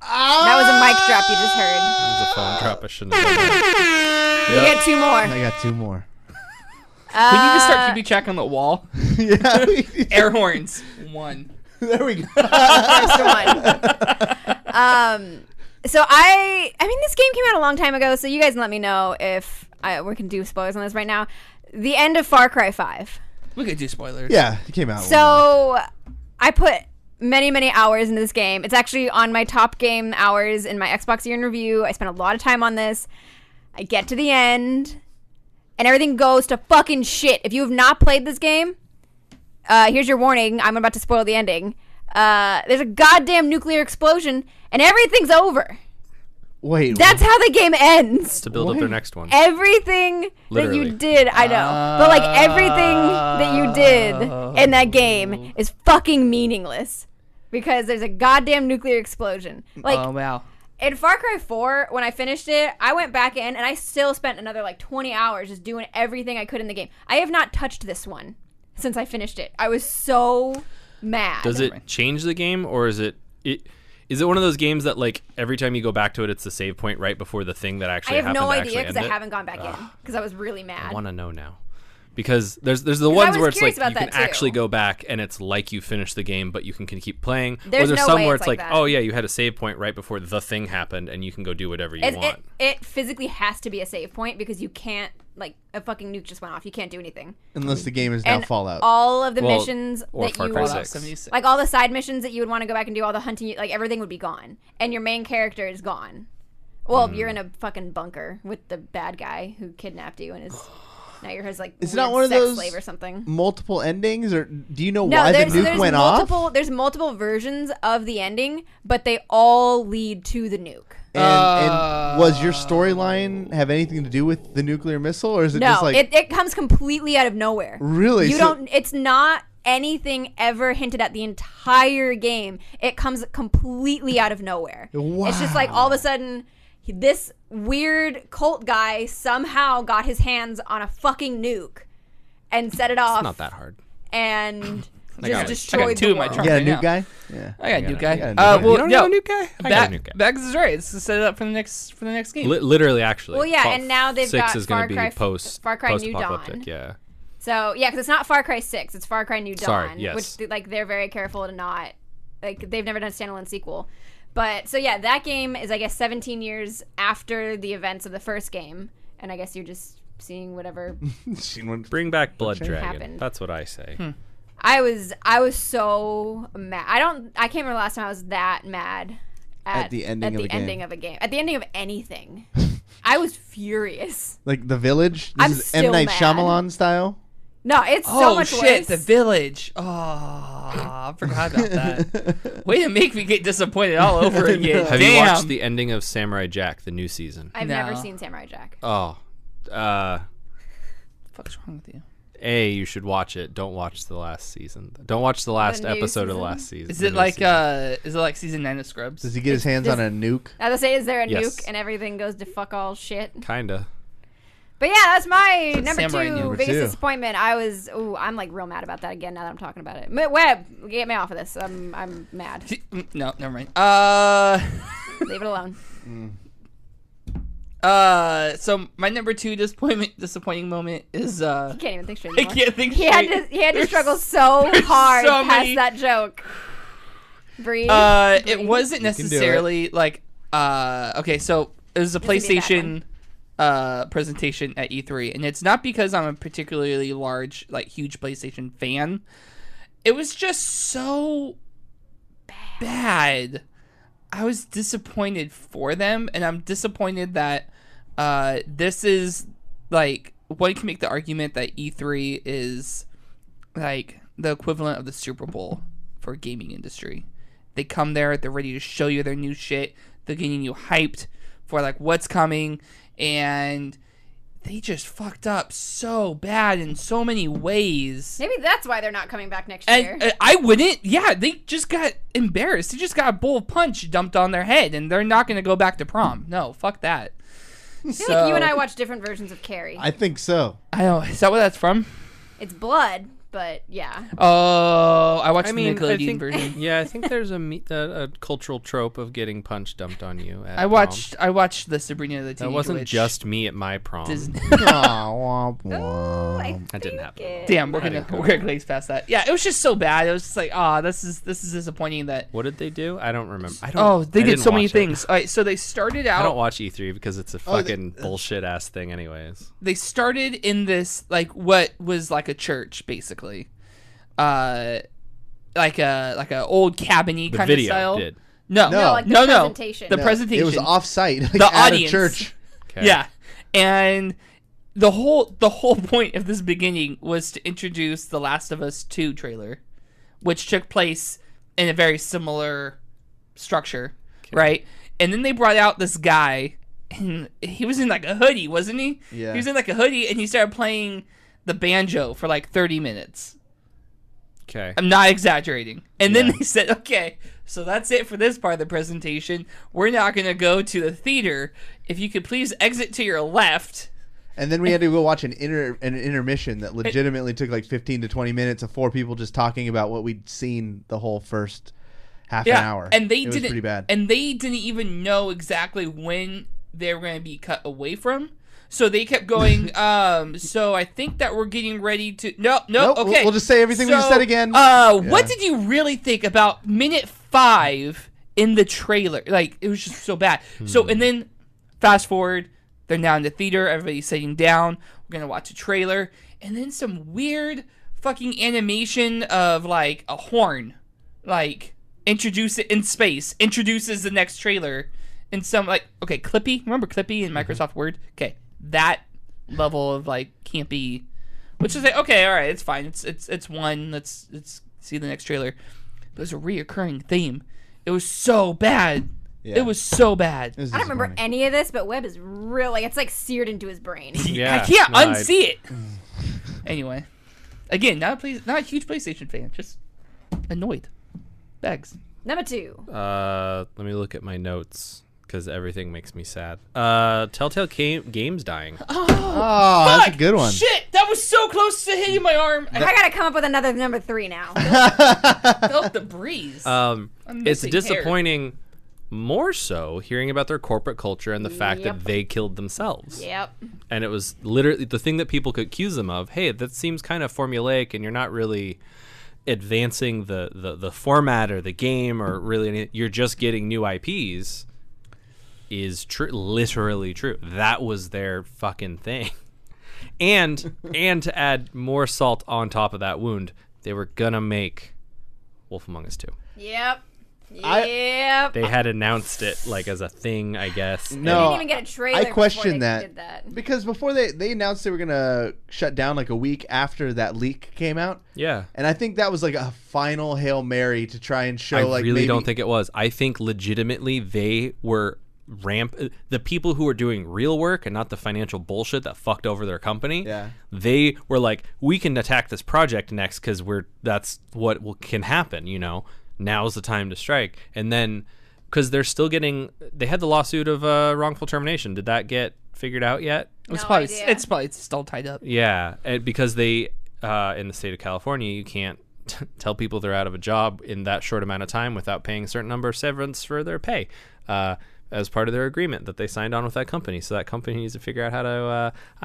That was a mic drop you just heard. It was a phone drop. I shouldn't have done that. You get 2 more. I got 2 more. We need to start keeping track on the wall. Yeah. Air horns. 1. There we go. First one. So I mean, this game came out a long time ago, so you guys let me know if we can do spoilers on this right now. The end of Far Cry 5. We could do spoilers. Yeah, it came out. So I put many hours into this game. It's actually on my top game hours in my Xbox Year in Review. I spent a lot of time on this. I get to the end, and everything goes to fucking shit. If you have not played this game, here's your warning. I'm about to spoil the ending. There's a goddamn nuclear explosion, and everything's over. Wait. That's how the game ends. To build up their next one. Everything that Literally. you did, I know, but like everything that you did in that game is fucking meaningless because there's a goddamn nuclear explosion. Like Oh, wow. in Far Cry 4, when I finished it, I went back in and I still spent another like 20 hours just doing everything I could in the game. I have not touched this one since I finished it. I was so mad. Does it change the game, or is it one of those games that like every time you go back to it, it's the save point right before the thing that I actually have happened? no to idea actually because end I it? haven't gone back in because I was really mad. I want to know now. Because there's the I ones was where it's like curious about you can that, too. actually go back and it's like you finished the game, but you can keep playing. There's or there's no some way where it's it's like like, that. oh yeah, you had a save point right before the thing happened, and you can go do whatever you want. It physically has to be a save point because you can't, like, a fucking nuke just went off. You can't do anything. Unless the game is now And Fallout. all of the Well, missions or that Far you Cry Fallout 6. 76. like all the side missions that you would want to go back and do, all the hunting, like everything would be gone, and your main character is gone. Well, you're in a fucking bunker with the bad guy who kidnapped you and is now you're his like Is it weird not one of sex those slave or something. multiple endings, or do you know No, why the there's nuke went off? multiple. There's multiple versions of the ending, but they all lead to the nuke. And was your storyline have anything to do with the nuclear missile, or is it No, just like it comes completely out of nowhere. really? You So- don't. It's not anything ever hinted at the entire game. It comes completely out of nowhere. It's just like all of a sudden, this weird cult guy somehow got his hands on a fucking nuke and set it off. It's not that hard. And I just got destroyed two in the my world. trunk. You got a right new now. guy? Yeah. I got a new You guy. got a new guy. Well, You don't no, have a new guy? I got a new guy. Bags is right. It's to set it up for the next game. Literally, actually. Well, yeah, Far- and now they've 6 got is gonna Far be Cry Far Cry New post-apocalyptic, Dawn. yeah. So yeah, because it's not Far Cry 6, it's Far Cry New Dawn, Sorry, yes. which like they're very careful to not like they've never done a standalone sequel. But so yeah, that game is I guess 17 years after the events of the first game, and I guess you're just seeing whatever. Bring back Blood Dragon. happened. That's what I say. I was so mad. I can't remember the last time I was that mad at the ending of a game. of a game. At the ending of anything. I was furious. Like The Village? This I'm is still M. Night mad. Shyamalan style? No, it's Oh so much shit! worse. The Village. Oh, I forgot about that. Way to make me get disappointed all over again. Have Damn. you watched the ending of Samurai Jack, the new season? I've No. never seen Samurai Jack. Oh. What the fuck's wrong with you? You should watch it. Don't watch the last season. Don't watch the last new episode of the season? last season. Is the it new like season. is it like season 9 of Scrubs? Does he get his hands on a nuke? As I say, is there a Yes. nuke and everything goes to fuck all shit? Kinda. But yeah, that's my number Samurai two number biggest two. disappointment. I'm like real mad about that again now that I'm talking about it. Webb, get me off of this. I'm mad. No, never mind. Leave it alone. So my number 2 disappointing moment is He can't even think straight I anymore. can't think He straight. had to struggle so hard so past many- that joke. Breathe. It wasn't necessarily like okay, so it was a This would be a PlayStation presentation at E3, and it's not because I'm a particularly large, like huge PlayStation fan. It was just so bad. I was disappointed for them, and I'm disappointed that this is like one can make the argument that E3 is like the equivalent of the Super Bowl for gaming industry. They come there, they're ready to show you their new shit, they're getting you hyped for like what's coming, and they just fucked up so bad in so many ways. Maybe that's why they're not coming back next year. And I wouldn't. Yeah, they just got embarrassed. They just got a bowl of punch dumped on their head, and they're not going to go back to prom. No, fuck that. I feel like you and I watch different versions of Carrie. I think so. I don't. Is that where that's from? It's blood, but yeah. Oh, I watched the I Nickelodeon think, version. yeah, I think there's a cultural trope of getting punch dumped on you. At I watched the Sabrina the Teenage That wasn't Witch. just me at my prom. Disney. Oh, That didn't happen. Damn, we're I didn't gonna go. glaze past that. Yeah, it was just so bad. It was just like, this is disappointing. That What did they do? I don't remember. they I did didn't so many watch it. things. All right, so they started I don't out. watch E3 because it's a fucking bullshit ass thing, anyways. They started in this like what was like a church basically. Like a old cabiny The kind of video style. did. No, No, like the no. presentation. The No, presentation. It was off-site, like The at audience. a church. Okay. Yeah, and the whole point of this beginning was to introduce the Last of Us 2 trailer, which took place in a very similar structure, right? And then they brought out this guy, and he was in like a hoodie, wasn't he? Yeah. He was in like a hoodie, and he started playing the banjo for like 30 minutes. Okay. I'm not exaggerating. And then Yeah. they said, okay, so that's it for this part of the presentation. We're not going to go to the theater. If you could please exit to your left. And then we had to go watch an intermission that legitimately took like 15 to 20 minutes of 4 people just talking about what we'd seen the whole first half an hour. And they it was didn't pretty bad. And they didn't even know exactly when they were going to be cut away from. So they kept going, so I think that we're getting ready to... No, Nope, okay. we'll just say everything we just said again. What did you really think about minute 5 in the trailer? Like, it was just so bad. So, and then, fast forward, they're now in the theater, everybody's sitting down, we're going to watch a trailer, and then some weird fucking animation of, like, a horn. Like, introduce it in space, introduces the next trailer, and some, like, okay, Clippy, remember Clippy in Microsoft Word? Okay. That level of like campy, which is like, okay, all right, it's fine. It's one. Let's see the next trailer. But it was a reoccurring theme. It was so bad. Yeah. It was so bad. It was I don't remember disappointing. any of this, but Webb is really, it's like seared into his brain. Yeah. I can't no, unsee it. Anyway, again, not a huge PlayStation fan. Just annoyed. Bags. Number 2. Let me look at my notes because everything makes me sad. Telltale Games dying. Oh, that's a Fuck! good one. Shit, that was so close to hitting my arm. I I gotta come up with another number 3 now. felt the breeze. It's missing disappointing. More so hearing about their corporate culture and the fact that Yep. they killed themselves. Yep. And it was literally the thing that people could accuse them of. Hey, that seems kind of formulaic, and you're not really advancing the format or the game or really you're just getting new IPs. Is literally true. That was their fucking thing. And to add more salt on top of that wound, they were gonna make Wolf Among Us 2. Yep. I- Yep. They had announced it like as a thing, I guess. They No, didn't even get a trailer. I before questioned they did that because before they announced they were gonna shut down like a week after that leak came out, Yeah. and I think that was like a final Hail Mary to try and show I like really maybe, don't think it was. I think legitimately they were the people who were doing real work and not the financial bullshit that fucked over their company. Yeah. They were like, we can attack this project next because that's what can happen. Now's the time to strike. And then because they're still they had the lawsuit of wrongful termination. Did that get figured out yet? It's No probably idea. it's still tied up. Yeah, because they in the state of California you can't tell people they're out of a job in that short amount of time without paying a certain number of severance for their pay as part of their agreement that they signed on with that company. So that company needs to figure out how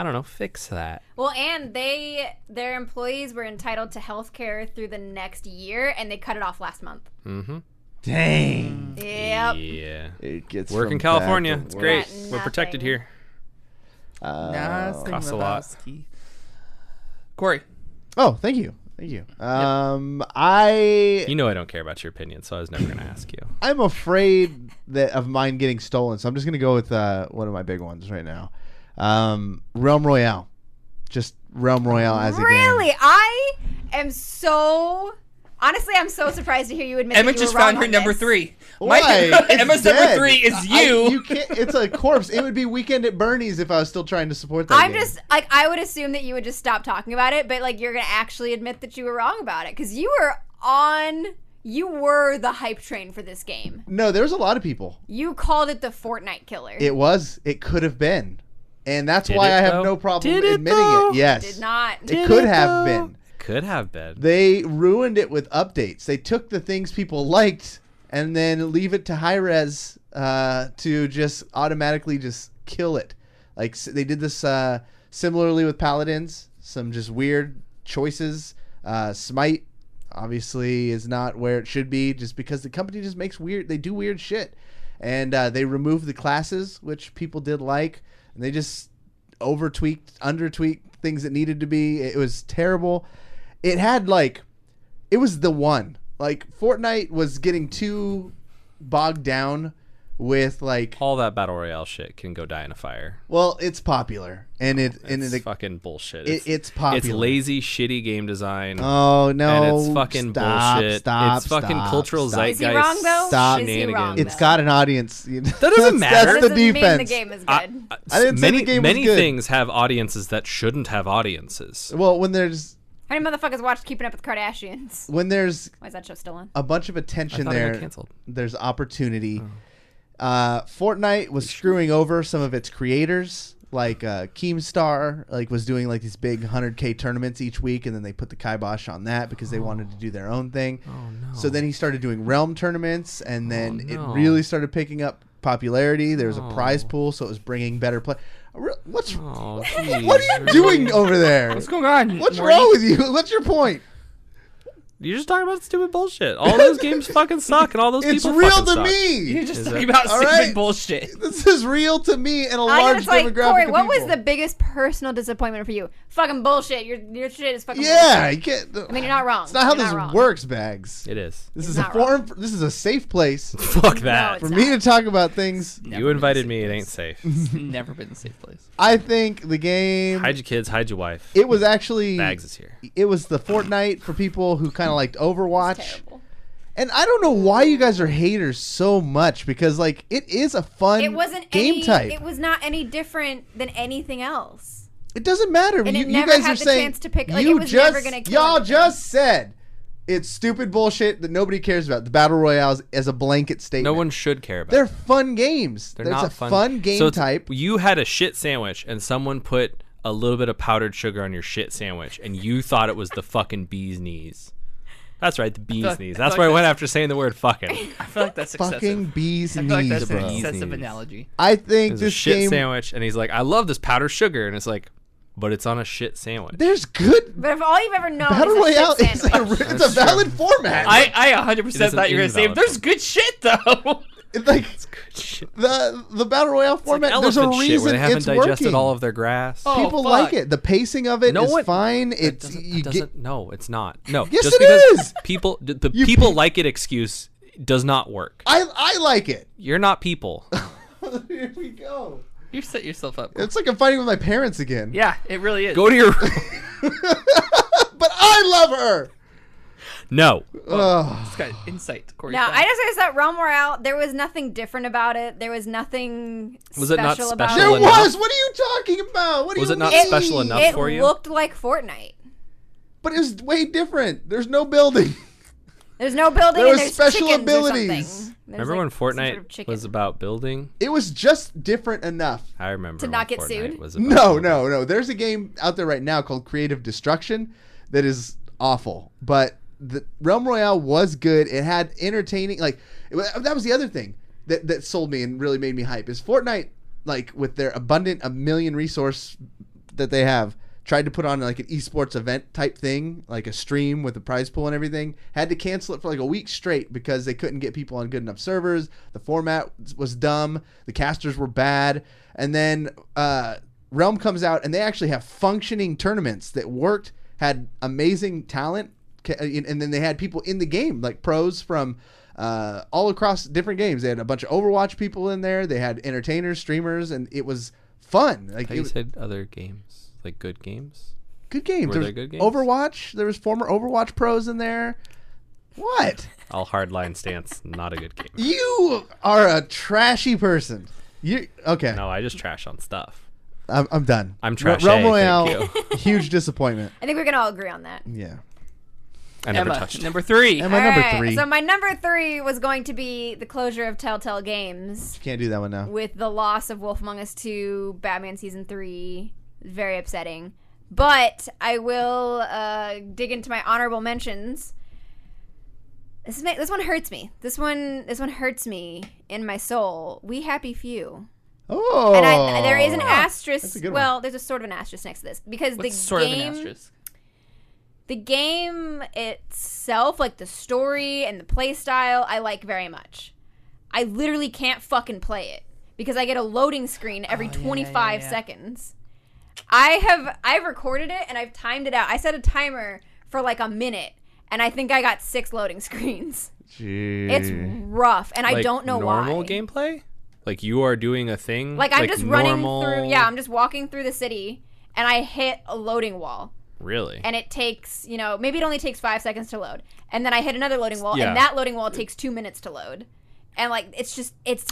to, fix that. Well, and their employees were entitled to health care through the next year, and they cut it off last month. Mm-hmm. Dang. Yep. Yeah. It gets Work in from California. bad to It's worse. great. Got We're protected nothing. here. Nothing Costs a lot. Lebowski. Corey. Oh, thank you. I You know I don't care about your opinion, so I was never going to ask you. I'm afraid of mine getting stolen, so I'm just gonna go with one of my big ones right now. Realm Royale. Just Realm Royale as a game. Really? I am so... Honestly, I'm so surprised to hear you admit Emma that you just were wrong found her on number this. 3. Why? It's Emma's dead. number 3 is you. You can't. It's a corpse. It would be Weekend at Bernie's if I was still trying to support that. I'm game. just like, I would assume that you would just stop talking about it, but like you're gonna actually admit that you were wrong about it because you were the hype train for this game. No, there's a lot of people. You called it the Fortnite killer. It was. It could have been, and that's Did why it, I have though? no problem Did it, admitting though? it. Yes, Did not. It could have been. Could have been. They ruined it with updates. They took the things people liked and then leave it to Hirez to just automatically just kill it. Like they did this similarly with Paladins. Some just weird choices. Smite obviously is not where it should be just because the company just makes weird. They do weird shit, and they removed the classes, which people did like, and they just under-tweaked things that needed to be. It was terrible. It had it was the one. Fortnite was getting too bogged down with all that battle royale shit can go die in a fire. Well, it's popular and It's fucking bullshit. It's popular. It's lazy, shitty game design. Oh no! And it's fucking bullshit. Stop! It's fucking cultural stop. Is he zeitgeist. wrong though? Stop. Is he wrong, Shenanigans. though? It's got an audience. That doesn't matter. That's Doesn't the mean defense. the game is good. I didn't say many, the game was many good. things have audiences that shouldn't have audiences. Well, when there's How many motherfuckers watched Keeping Up with the Kardashians? Why is that show still on? a bunch of I attention thought it got there, canceled. there's opportunity. Fortnite was screwing over some of its creators, like Keemstar, was doing these big 100K tournaments each week, and then they put the kibosh on that because they wanted to do their own thing. Oh no. So then he started doing Realm tournaments, and then it no. really started picking up popularity. There was a prize pool, so it was bringing better play. What's Oh, what are you doing over there? What's going on? What's Morty? wrong with you? What's your point? You're just talking about stupid bullshit. All those games fucking suck, and all those It's people real fucking to suck. me. You're just Is talking it? about All stupid right. bullshit. This is real to me and a large I demographic Corey, of what was people. the biggest personal disappointment for you? Fucking bullshit. Your shit is fucking Yeah, bullshit. you can't. I mean, you're not wrong. It's not how You're this wrong. works, Bags. It is. This It's is a not forum. This is a safe place Fuck that. No, for it's me to talk about things. Never You been a invited safe me. It place. ain't safe. It's never been a safe place. I think the game. Hide your kids. Hide your wife. It was actually. Bags is here. It was the Fortnite for people who kind of liked Overwatch. It's terrible. And I don't know why you guys are haters so much because it is a fun It wasn't game type. It was not any different than anything else. It doesn't matter. And you, it you never guys had are the saying chance to pick- you it was just never gonna kill y'all anything. just said it's stupid bullshit that nobody cares about. The battle royales as a blanket statement. No one should care about. They're fun games. They're There's not a fun. fun game So it's- type. You had a shit sandwich, and someone put a little bit of powdered sugar on your shit sandwich, and you thought it was the fucking bee's knees. That's right, the bee's like- knees. I That's feel why I like went that's- after saying the word fucking. I feel like that's excessive. Fucking bees I feel like knees, that's an bro. excessive Knees. analogy. I think It's a this shit game. sandwich, and he's like, "I love this powdered sugar," and it's like, "But it's on a shit sandwich." There's good But if all you've ever known battle is a royale. shit It's a, sandwich, it's a That's valid format. I 100% It is thought you were an going to say, invalid there's good shit, though. It's like Good shit. the battle royale It's like format. There's a elephant shit reason where they haven't it's digested working. all of their grass. Oh, People fuck. like it. The pacing of it is No one- fine. That It's doesn't- you that get. doesn't- no, it's not. No, Yes, just it because is. people, the You- people like it excuse does not work. I like it. You're not people. Here we go. You set yourself up. It's like I'm fighting with my parents again. Yeah, it really is. Go to your. But I love her. No. Ugh. It's got insight. Corey. No, I just thought Realm Royale, there was nothing different about it. There was nothing Was it not special about special There it. enough? was. What are you talking about? What do Was you it not mean? special enough It for you? looked like Fortnite. But it was way different. There's no building. There's no building There and was there's special chickens abilities. or something. There's Remember when some sort Fortnite of chicken. was about building? It was just different enough. I remember To when not get Fortnite sued? Was about No, building. no, no. There's a game out there right now called Creative Destruction that is awful. But the Realm Royale was good. It had entertaining, that was the other thing that sold me and really made me hype is Fortnite, like with their abundant a million resource that they have, tried to put on like an esports event type thing, like a stream with a prize pool and everything. Had to cancel it for like a week straight because they couldn't get people on good enough servers. The format was dumb. The casters were bad. And then Realm comes out and they actually have functioning tournaments that worked, had amazing talent, and then they had people in the game, like pros from all across different games. They had a bunch of Overwatch people in there. They had entertainers, streamers, and it was fun. Like you said other games. Like good games? Good games. Were there good games? Overwatch. There was former Overwatch pros in there. What? All hardline stance. Not a good game. You are a trashy person. You okay? No, I just trash on stuff. I'm done. I'm trashy. Realm Royale, huge disappointment. I think we can all agree on that. Yeah. I never Emma, touched it. number 3. Emma, number 3. So my number 3 was going to be the closure of Telltale Games Can't do that one now. with the loss of Wolf Among Us 2, Batman Season 3. Very upsetting. But I will dig into my honorable mentions. This one hurts me. This one hurts me in my soul. We Happy Few. Oh. And there is an asterisk. That's a good well, there's a sort of an asterisk next to this because What's sort of an asterisk? The game itself, like the story and the play style, I like very much. I literally can't fucking play it because I get a loading screen every 25 seconds. I've recorded it and I've timed it out. I set a timer for like a minute and I think I got 6 loading screens. Jeez. It's rough and I don't know why. Normal gameplay? Like you are doing a thing? Like I'm just running normal... through, I'm just walking through the city and I hit a loading wall. Really? And it takes, maybe it only takes 5 seconds to load. And then I hit another loading wall, Yeah. and that loading wall takes 2 minutes to load. And, it's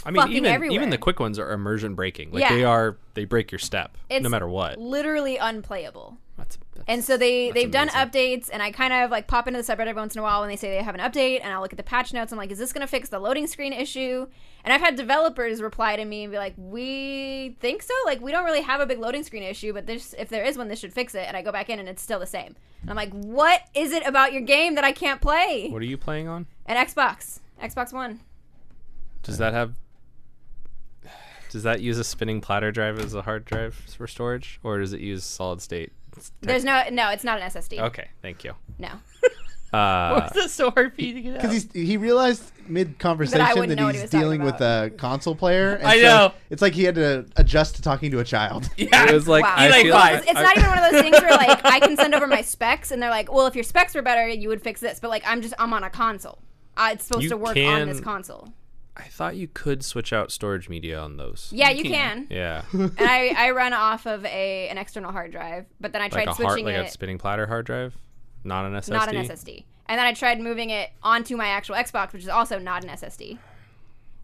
fucking everywhere. Even the quick ones are immersion breaking. Like, they break your step, no matter what. Literally unplayable. That's And so they've done amazing. updates, and I kind of, pop into the subreddit every once in a while when they say they have an update, and I'll look at the patch notes. I'm like, is this going to fix the loading screen issue? And I've had developers reply to me and be like, we think so? Like, we don't really have a big loading screen issue, but if there is one, this should fix it. And I go back in, and it's still the same. And I'm like, what is it about your game that I can't play? What are you playing on? An Xbox One. Does that use a spinning platter drive as a hard drive for storage, or does it use solid state? There's no, it's not an SSD. Okay, thank you. No. Why was that so hard for you to get out? Because he realized mid-conversation That I wouldn't know what he's he was talking dealing with about. a console player. And I so know. It's like he had to adjust to talking to a child. Yeah. It was like, Wow. I Like feel five. It's not even one of those things where I can send over my specs and they're like, well, if your specs were better, you would fix this. But I'm on a console. It's supposed You to work can- on this console. I thought you could switch out storage media on those. Yeah, you can. Yeah. And I run off of an external hard drive, but then I tried switching like it. a spinning platter hard drive, not an SSD. Not an SSD. And then I tried moving it onto my actual Xbox, which is also not an SSD.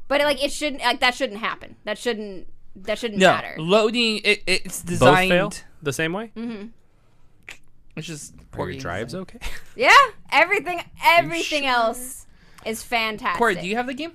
But it shouldn't that shouldn't happen. That shouldn't matter. Loading, it's Both designed. fail the same way. Mm-hmm. It's just Are poor your game drives design. okay? Yeah, everything else is fantastic. Corey, do you have the game?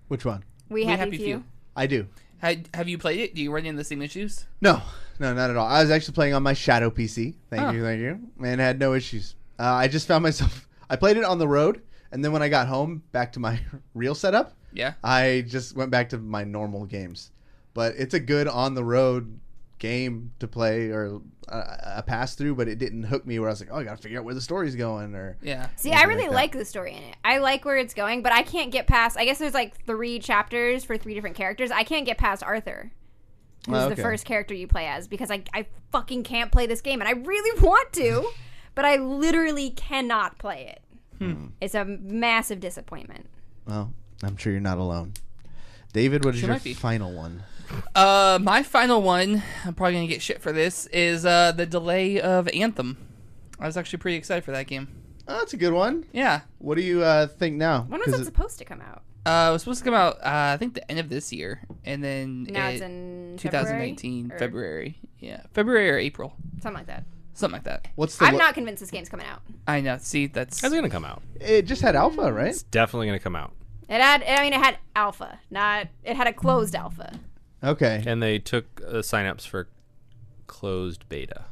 Which one? We Happy Few. I do. Have you played it? Do you run into the same issues? No, not at all. I was actually playing on my Shadow PC. Thank you. And had no issues. I just found myself... I played it on the road, and then when I got home, back to my real setup, Yeah. I just went back to my normal games. But it's a good on-the-road game to play or a pass-through, but it didn't hook me where I was like, oh, I got to figure out where the story's going. Or Yeah. See, I anything really that. like the story in it. I like where it's going, but I can't get past... I guess there's 3 chapters for 3 different characters. I can't get past Arthur, who's Oh, the okay. first character you play as, because I fucking can't play this game, and I really want to, but I literally cannot play it. It's a massive disappointment. Well, I'm sure you're not alone. David, what is Sure your might be. final one? My final one, I'm probably going to get shit for this, is the delay of Anthem. I was actually pretty excited for that game. Oh, that's a good one. Yeah. What do you think now? When was it supposed to come out? It was supposed to come out, I think, the end of this year. And then Now it's in 2019, February? February. Yeah. February or April. Something like that. Something like that. What's the? I'm not convinced this game's coming out. I know. See, that's... It's gonna come out. It just had alpha, right? It's definitely gonna come out. It had alpha, it had a closed alpha. Okay. And they took signups for closed beta.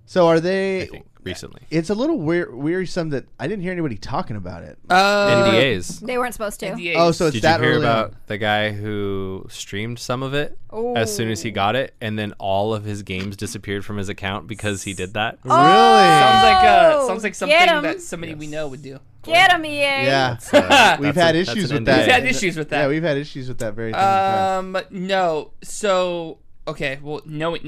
So are they? I think recently. It's a little wearisome that I didn't hear anybody talking about it. NDAs. They weren't supposed to. NDAs. Oh, so it's Did that you hear early about on. the guy who streamed some of it as soon as he got it, and then all of his games disappeared from his account because he did that? Really? Sounds like something Get 'em. that somebody we know would do. Get him, EA. Yeah. We've had that's issues an with NDA. that. We've had issues with that. Yeah, we've had issues with that very thing. in the past. No. So, okay. Well, knowing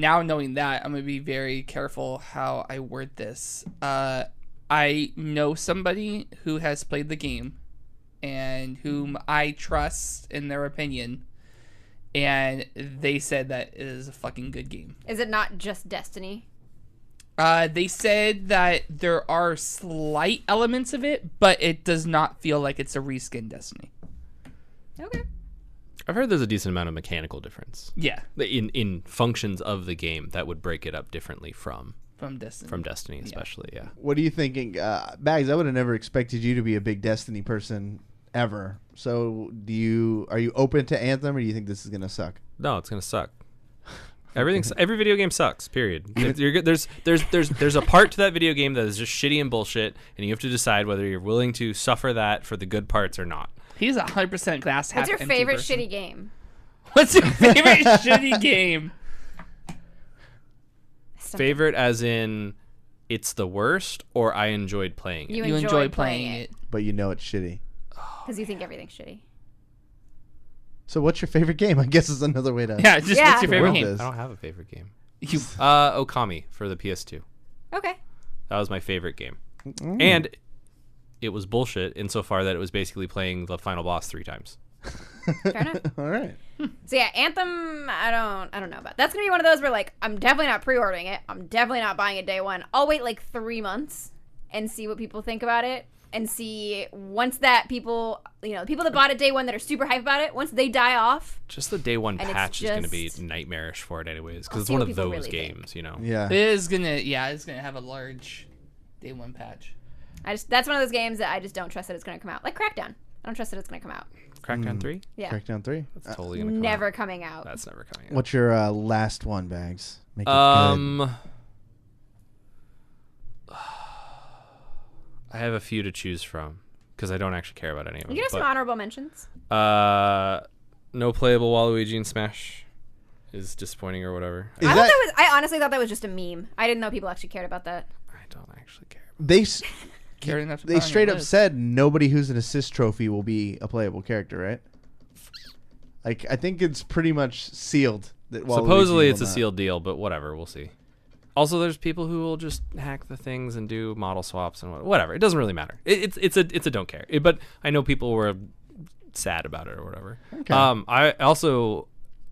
that, I'm gonna be very careful how I word this. I know somebody who has played the game, and whom I trust in their opinion, and they said that it is a fucking good game. Is it not just Destiny? They said that there are slight elements of it, but it does not feel like it's a reskin Destiny. Okay. I've heard there's a decent amount of mechanical difference Yeah, in functions of the game that would break it up differently from from Destiny. especially. Yeah. What are you thinking, Bags? I would have never expected you to be a big Destiny person ever. So, are you open to Anthem, or do you think this is gonna suck? No, it's gonna suck. Every video game sucks. Period. You're good. There's a part to that video game that is just shitty and bullshit, and you have to decide whether you're willing to suffer that for the good parts or not. He's 100% glass half What's your empty favorite person. shitty game? What's your favorite shitty game? Favorite as in it's the worst, or I enjoyed playing it. You You enjoy enjoy playing playing it But you know it's shitty. because you think everything's shitty. So, what's your favorite game? I guess is another way to. Yeah, just Yeah. what's your favorite World game? is. I don't have a favorite game. You, Okami for the PS2. Okay. That was my favorite game, Mm. and it was bullshit insofar that it was basically playing the final boss 3 times. Fair enough. All right. So yeah, Anthem, I don't know about. That's gonna be one of those where like I'm definitely not pre-ordering it. I'm definitely not buying it day one. I'll wait like 3 months and see what people think about it, and see once that people, the people that bought it day one that are super hyped about it, once they die off. Just the day one And it's patch is going to be just- nightmarish for it anyways, because I'll it's see one what of people those really games, think. Yeah. it's gonna have a large day one patch. That's one of those games that I just don't trust that it's gonna come out. Like Crackdown, I don't trust that it's gonna come out. Crackdown 3? Yeah, Crackdown 3. That's totally going to come never out. coming out. That's never coming out. What's your last one, Bags? Make it good. I have a few to choose from because I don't actually care about any of them. You can have some honorable mentions. No playable Waluigi in Smash is disappointing or whatever. Is I that- honestly thought that was just a meme. I didn't know people actually cared about that. I don't actually care. Cared enough to put They on your straight up list. said nobody who's an assist trophy will be a playable character, right? Like, I think it's pretty much sealed. That Waluigi Supposedly will it's a not. sealed deal, but whatever, we'll see. Also, there's people who will just hack the things and do model swaps and whatever. It doesn't really matter. It's a don't care. But I know people were sad about it or whatever. Okay. I also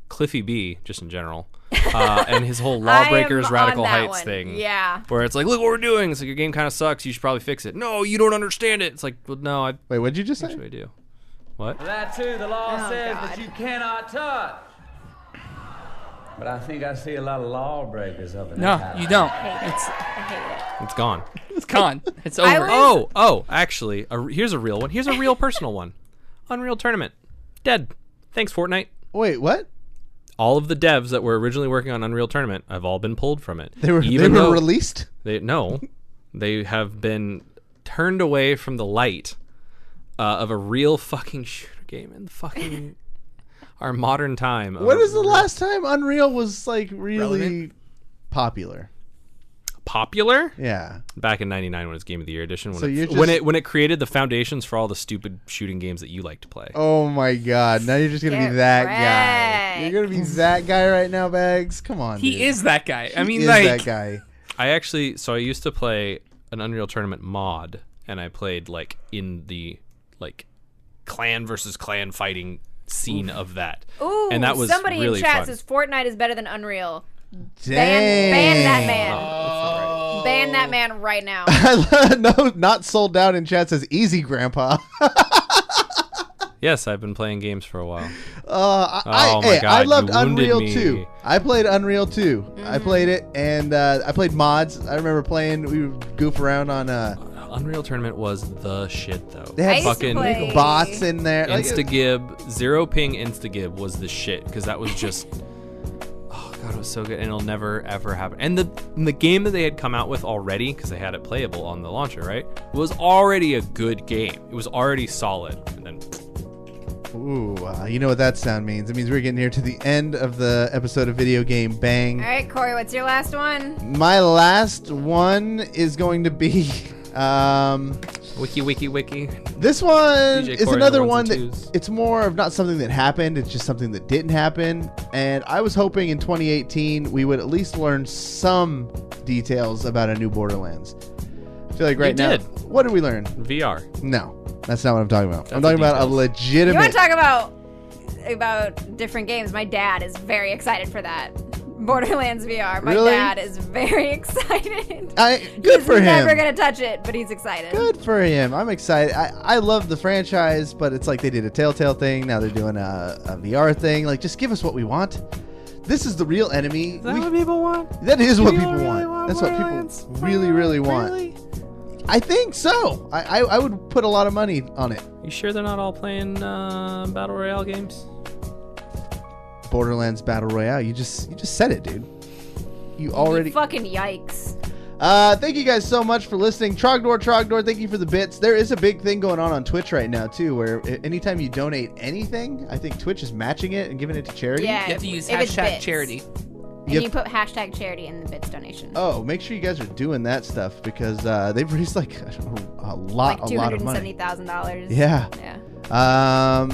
Cliffy B just in general, and his whole Lawbreakers I am Radical on that Heights one. thing. Yeah. Where it's like, look what we're doing. It's like your game kind of sucks. You should probably fix it. No, you don't understand it. It's like, well, no, I Wait, what'd you just say? actually do. What? That too, the law Oh, says God. that you cannot touch. But I think I see a lot of lawbreakers up in No, that you house. don't. I hate it. It's gone. It's gone. It's I over. was- Oh, actually, here's a real one. Here's a real personal one. Unreal Tournament. Dead. Thanks, Fortnite. Wait, what? All of the devs that were originally working on Unreal Tournament have all been pulled from it. They were though released? They have been turned away from the light of a real fucking shooter game in fucking our modern time. When is the last time Unreal was, like, really Relevant? popular? popular? Yeah. Back in '99 when it was Game of the Year edition. When So you're when just- it created the foundations for all the stupid shooting games that you like to play. Oh, my God. Now you're just going to be Get that guy. wrecked. You're going to be that guy right now, Bags? Come on, dude. He is that guy. I mean, He is like, that guy. I used to play an Unreal Tournament mod, and I played like in the like clan versus clan fighting scene of that. Ooh, and that was somebody really in chat fun. says Fortnite is better than Unreal. Dang. Ban that man. oh. Ban that man right now. No, not sold out in chat says easy, Grandpa. Yes, I've been playing games for a while. I my God, I loved you wounded Unreal me. 2. I played Unreal 2. Mm-hmm. I played it, and I played mods. I remember playing. We would goof around on. Unreal Tournament was the shit though. They I had used to fucking play- bots in there. Instagib, zero ping Instagib was the shit because that was just. Oh God, it was so good, and it'll never ever happen. And the game that they had come out with already, because they had it playable on the launcher, right? Was already a good game. It was already solid, and then. Ooh, you know what that sound means? It means we're getting here to the end of the episode of Video Game Bang. All right, Cory, what's your last one? My last one is going to be Wiki. this one DJ is Cory another on the one ones that and twos. it's more of not something that happened, it's just something that didn't happen. And I was hoping in 2018 we would at least learn some details about a new Borderlands. I feel like right now, did. what did we learn? VR. No, that's not what I'm talking about. I'm That's talking about a details. You legitimate. want to talk about different games? My dad is very excited for that. Borderlands VR. My Really? dad is very excited. Good for He's him. never gonna touch it, but he's excited. Good for him. I'm excited. I love the franchise, but it's like they did a Telltale thing. Now they're doing a VR thing. Like, just give us what we want. This is the real enemy. Is that what people want? That is what People people really want. want That's what Borderlands? people really want. Really? I think so. I would put a lot of money on it. You sure they're not all playing battle royale games? Borderlands Battle Royale. You just said it, dude. You already. Fucking yikes. Thank you guys so much for listening. Trogdor, thank you for the bits. There is a big thing going on Twitch right now, too, where anytime you donate anything, I think Twitch is matching it and giving it to charity. Yeah. You have to use if it's hashtag bits. charity. And Yep. you put hashtag charity in the bits donation. Oh, make sure you guys are doing that stuff because they've raised like I don't know, a like lot of money. $270,000. Yeah. Yeah.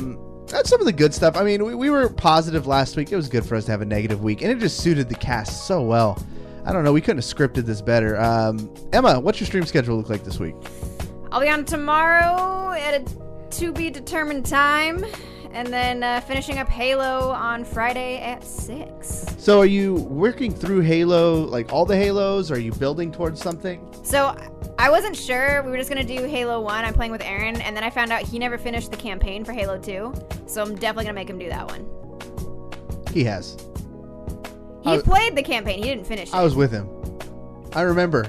That's some of the good stuff. I mean, we were positive last week. It was good for us to have a negative week, and it just suited the cast so well. I don't know. We couldn't have scripted this better. Emma, what's your stream schedule look like this week? I'll be on tomorrow at a to be determined time, and then finishing up Halo on Friday at 6. So are you working through Halo, like all the Halos? Or are you building towards something? So I wasn't sure. We were just going to do Halo 1. I'm playing with Aaron, and then I found out he never finished the campaign for Halo 2, so I'm definitely going to make him do that one. He has. He played the campaign. He didn't finish it. I was with him. I remember.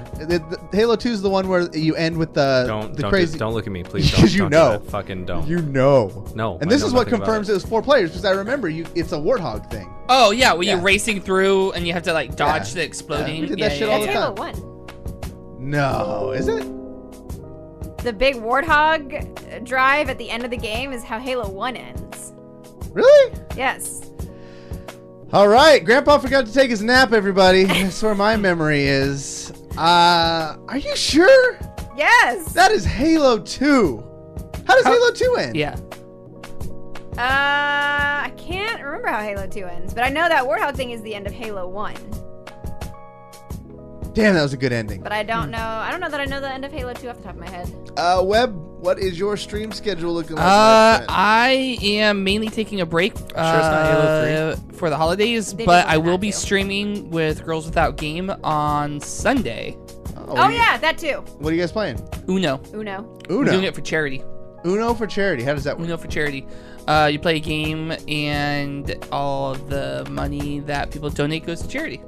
Halo 2 is the one where you end with the crazy... Don't look at me, please. Because Don't you do know. that. Fucking don't. You know. No. And I this know is what nothing about confirms it was 4 players, because I remember it's a Warthog thing. Oh yeah, when Yeah. you're racing through and you have to like dodge the exploding. Yeah, we did that shit all That's the Halo time. 1. No, is it? The big Warthog drive at the end of the game is how Halo 1 ends. Really? Yes. All right, Grandpa forgot to take his nap, everybody. That's where my memory is. Are you sure? Yes. That is Halo 2. How does Halo 2 end? Yeah. I can't remember how Halo 2 ends, but I know that Warthog thing is the end of Halo 1. Damn, that was a good ending. But I don't know. I don't know that I know the end of Halo 2 off the top of my head. Webb, what is your stream schedule looking like? my friend? I am mainly taking a break it's not Halo 3? for the holidays, They but did I that will be too. streaming with Girls Without Game on Sunday. Oh, yeah, that too. What are you guys playing? Uno. Uno. We're doing Uno. it for charity. Uno for charity. How does that work? Uno for charity. You play a game, and all of the money that people donate goes to charity.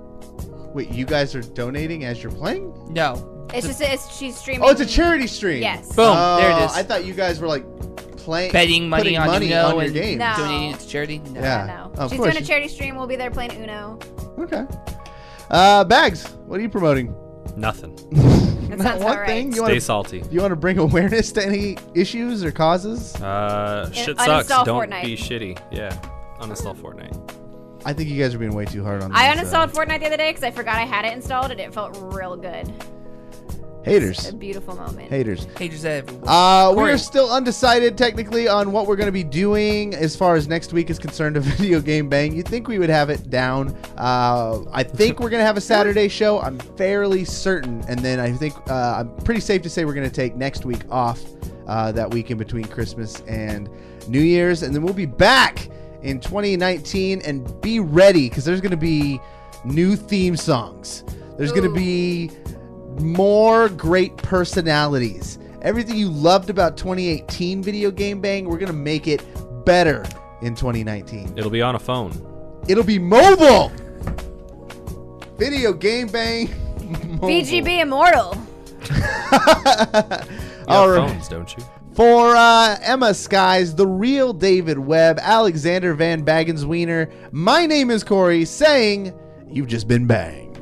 Wait, you guys are donating as you're playing? No. She's streaming. Oh, it's a charity stream. Yes. Boom. Oh, There it is. I thought you guys were like playing, Betting money putting on money Uno on your and game. No. donating it to charity. No. Yeah. No. Of She's course. doing a charity stream. We'll be there playing Uno. Okay. Bags, what are you promoting? Nothing. That Not sounds one about right. thing. You Stay want to salty. bring awareness to any issues or causes? Shit uninstall sucks. Don't Fortnite. be shitty. Yeah. Uninstall Fortnite. I think you guys are being way too hard on I these, uninstalled Fortnite the other day because I forgot I had it installed and it felt real good. haters. A beautiful moment. Haters. Haters everywhere. We Cory. are still undecided technically on what we're going to be doing as far as next week is concerned of Video Game Bang. You'd think we would have it down. I think we're going to have a Saturday show. I'm fairly certain. And then I think I'm pretty safe to say we're going to take next week off that week in between Christmas and New Year's. And then we'll be back in 2019 and be ready because there's going to be new theme songs. There's going to be more great personalities. Everything you loved about 2018 Video Game Bang, we're going to make it better in 2019. It'll be on a phone. It'll be mobile. Video Game Bang. Mobile. VGB Immortal. You All have right. phones, don't you? For EmmaSkies, the real David Webb, Alexander Van Baggins Wiener, my name is Cory, saying you've just been banged.